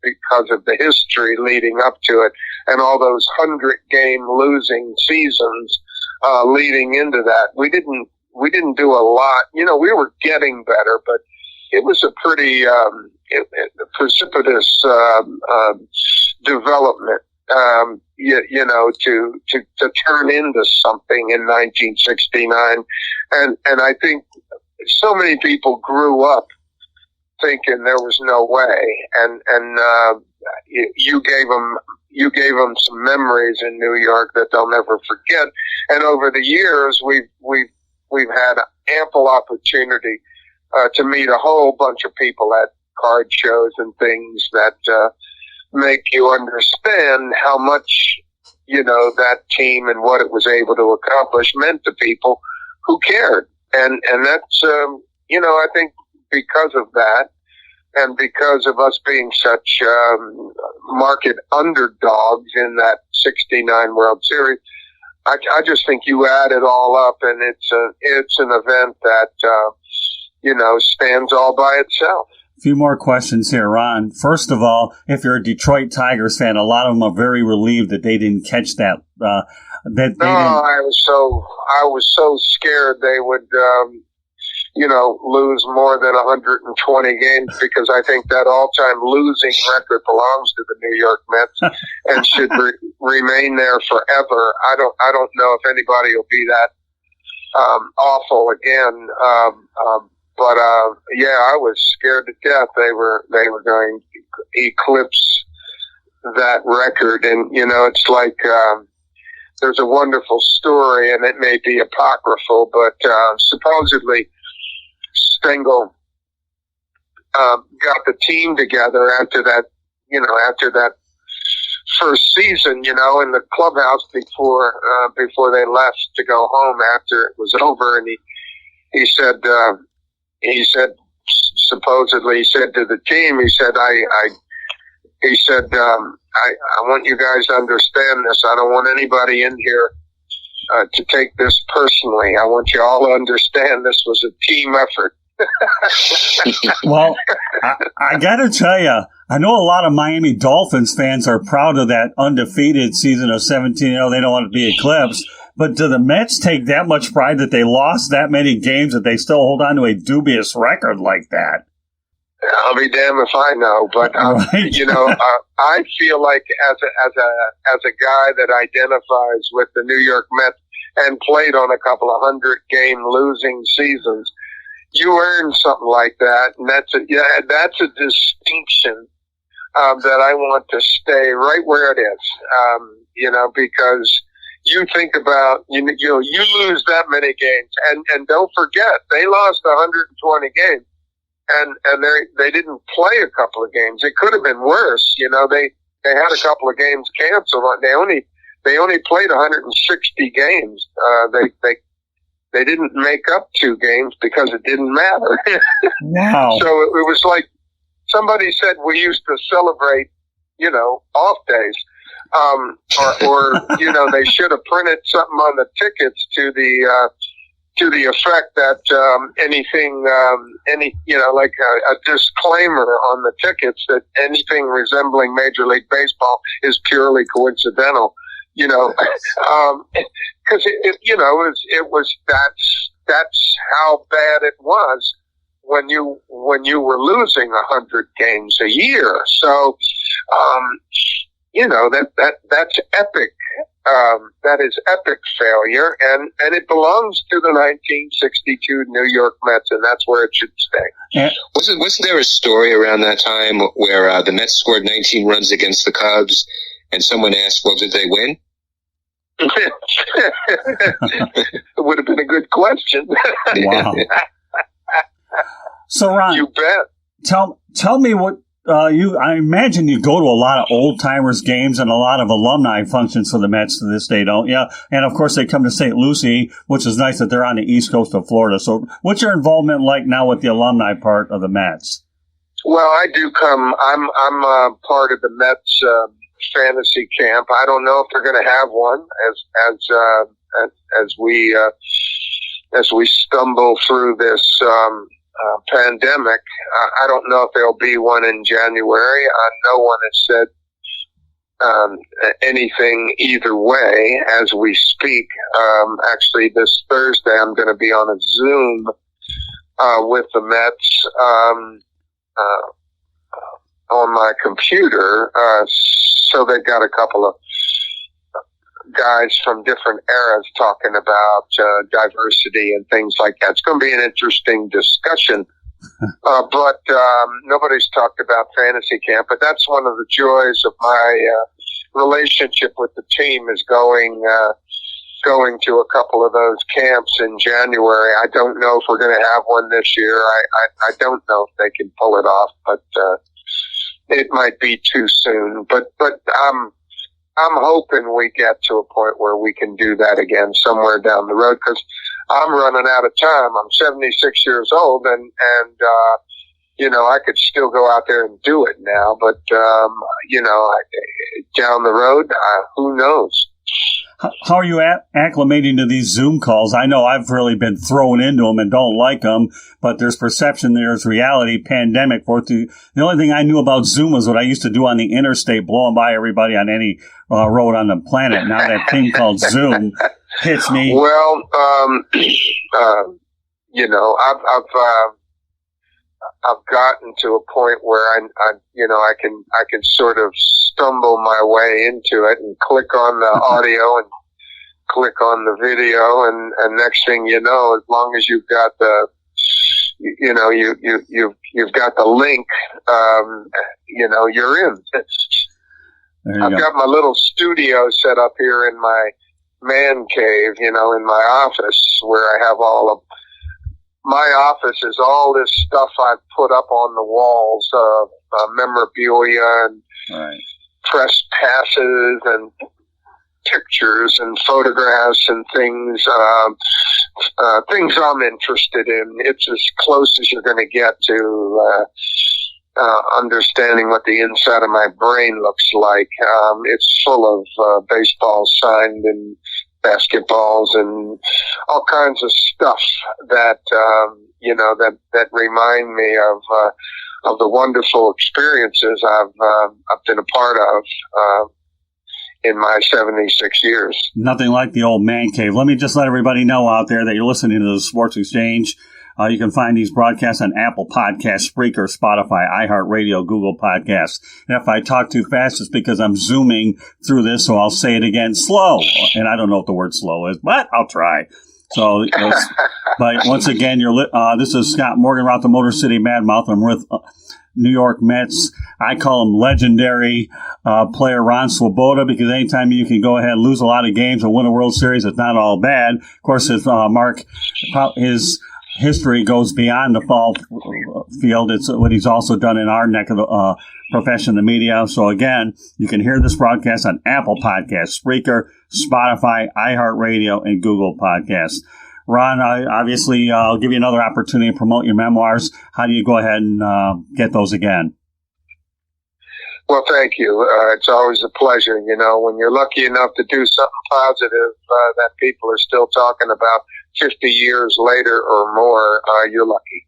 because of the history leading up to it and all those 100-game losing seasons leading into that, we didn't do a lot. We were getting better, but it was a pretty precipitous development, to turn into something in 1969. And I think so many people grew up thinking there was no way. And you gave them some memories in New York that they'll never forget. And over the years, we've had ample opportunity to meet a whole bunch of people at card shows and things that make you understand how much, that team and what it was able to accomplish meant to people who cared. And that's, I think because of that, and because of us being such market underdogs in that 69 World Series, I just think you add it all up, and it's an event that stands all by itself. A few more questions here, Ron. First of all, if you're a Detroit Tigers fan, a lot of them are very relieved that they didn't catch that. I was so scared they would, lose more than 120 games, because I think that all-time losing record belongs to the New York Mets and should remain there forever. I don't know if anybody will be that awful again. But I was scared to death they were going to eclipse that record. And it's like there's a wonderful story, and it may be apocryphal, but supposedly Stengel got the team together after that first season, in the clubhouse before they left to go home after it was over, and he said supposedly he said to the team, I want you guys to understand this. I don't want anybody in here to take this personally. I want you all to understand this was a team effort. Well, I got to tell you, I know a lot of Miami Dolphins fans are proud of that undefeated season of 17-0. They don't want to be eclipsed. But do the Mets take that much pride that they lost that many games that they still hold on to a dubious record like that? I'll be damned if I know, but right. I feel like as a guy that identifies with the New York Mets and played on a couple of 100-game losing seasons, you earn something like that, and that's a distinction that I want to stay right where it is. Because you think about you lose that many games, and don't forget they lost 120 games. And they didn't play a couple of games. It could have been worse. They had a couple of games canceled. They only played 160 games. They didn't make up 2 games because it didn't matter. Wow. So it was like somebody said we used to celebrate, off days. Or they should have printed something on the tickets to the effect that like a disclaimer on the tickets that anything resembling Major League Baseball is purely coincidental. Because that's how bad it was when you were losing 100 games a year. So that's epic. That is epic failure, and it belongs to the 1962 New York Mets, and that's where it should stay. Yeah. Wasn't there a story around that time where the Mets scored 19 runs against the Cubs, and someone asked, well, did they win? It would have been a good question. Wow. So, Ron, you bet. Tell me what I imagine you go to a lot of old timers games and a lot of alumni functions for the Mets to this day, don't you? And of course they come to St. Lucie, which is nice that they're on the east coast of Florida. So what's your involvement like now with the alumni part of the Mets? Well, I do come. I'm part of the Mets fantasy camp. I don't know if they're going to have one as we stumble through this pandemic. I don't know if there'll be one in January. No one has said anything either way as we speak. Actually, this Thursday I'm going to be on a Zoom with the Mets on my computer. So they've got a couple of guys from different eras talking about diversity and things like that. It's going to be an interesting discussion but nobody's talked about fantasy camp. But that's one of the joys of my relationship with the team is going to a couple of those camps in January. I don't know if we're going to have one this year. I don't know if they can pull it off, but it might be too soon. But I'm hoping we get to a point where we can do that again somewhere down the road, because I'm running out of time. I'm 76 years old, and I could still go out there and do it now, but down the road, who knows? How are you acclimating to these Zoom calls? I know I've really been thrown into them and don't like them, but there's perception, there's reality, pandemic. The only thing I knew about Zoom was what I used to do on the interstate, blowing by everybody on any road on the planet. Now that thing called Zoom hits me. Well, I've gotten to a point where I can sort of stumble my way into it and click on the audio and click on the video, and next thing you know, as long as you've got you've got the link, you're in. I've got my little studio set up here in my man cave, in my office, where I have all of my office is all this stuff I've put up on the walls of memorabilia and press passes and pictures and photographs and things I'm interested in. It's as close as you're going to get to understanding what the inside of my brain looks like. It's full of baseballs signed and basketballs and all kinds of stuff that that remind me of the wonderful experiences I've been a part of in my 76 years. Nothing like the old man cave. Let me just let everybody know out there that you're listening to the Sports Exchange. You can find these broadcasts on Apple Podcasts, Spreaker, Spotify, iHeartRadio, Google Podcasts. And if I talk too fast, it's because I'm zooming through this, so I'll say it again slow. And I don't know what the word slow is, but I'll try. So, but once again, this is Scott Morganroth, the Motor City Madmouth. I'm with New York Mets. I call him legendary player Ron Swoboda, because anytime you can go ahead and lose a lot of games and win a World Series, it's not all bad. Of course, his history goes beyond the fall field. It's what he's also done in our neck of the profession, the media. So again, you can hear this broadcast on Apple Podcasts, Spreaker, Spotify, iHeartRadio, and Google Podcasts. Ron, obviously, I'll give you another opportunity to promote your memoirs. How do you go ahead and get those again? Well, thank you. It's always a pleasure. When you're lucky enough to do something positive that people are still talking about 50 years later or more, you're lucky.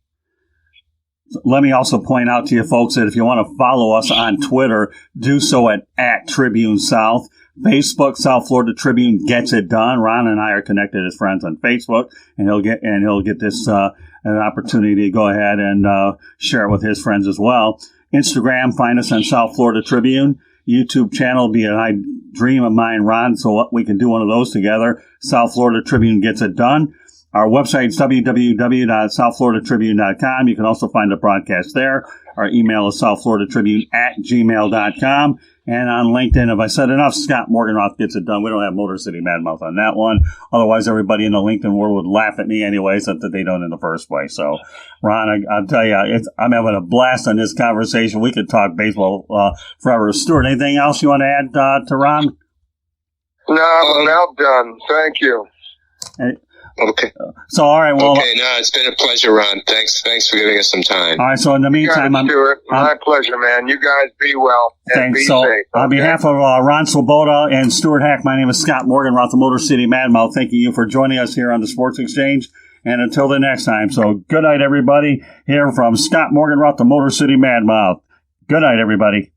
Let me also point out to you folks that if you want to follow us on Twitter, do so at Tribune South. Facebook, South Florida Tribune Gets It Done. Ron and I are connected as friends on Facebook, and he'll get this an opportunity to go ahead and share it with his friends as well. Instagram, find us on South Florida Tribune. YouTube channel, be a dream of mine, Ron, so we can do one of those together. South Florida Tribune Gets It Done. Our website is www.southfloridatribune.com. You can also find the broadcast there. Our email is southfloridatribune@gmail.com. And on LinkedIn, if I said enough, Scott Morganroth Gets It Done. We don't have Motor City Madmouth on that one. Otherwise, everybody in the LinkedIn world would laugh at me anyways, that they don't in the first place. So, Ron, I'll tell you, I'm having a blast on this conversation. We could talk baseball forever. Stuart, anything else you want to add to Ron? No, I'm now done. Thank you. Okay. So, all right. Well, okay. No, it's been a pleasure, Ron. Thanks for giving us some time. All right. So, in the meantime, Stuart, my pleasure, man. You guys be well and thanks. be So, safe. on behalf of Ron Swoboda and Stuart Hack, my name is Scott Morganroth, the Motor City Madmouth. Thanking you for joining us here on the Sports Exchange. And until the next time. So, good night, everybody. Here from Scott Morganroth, the Motor City Madmouth. Good night, everybody.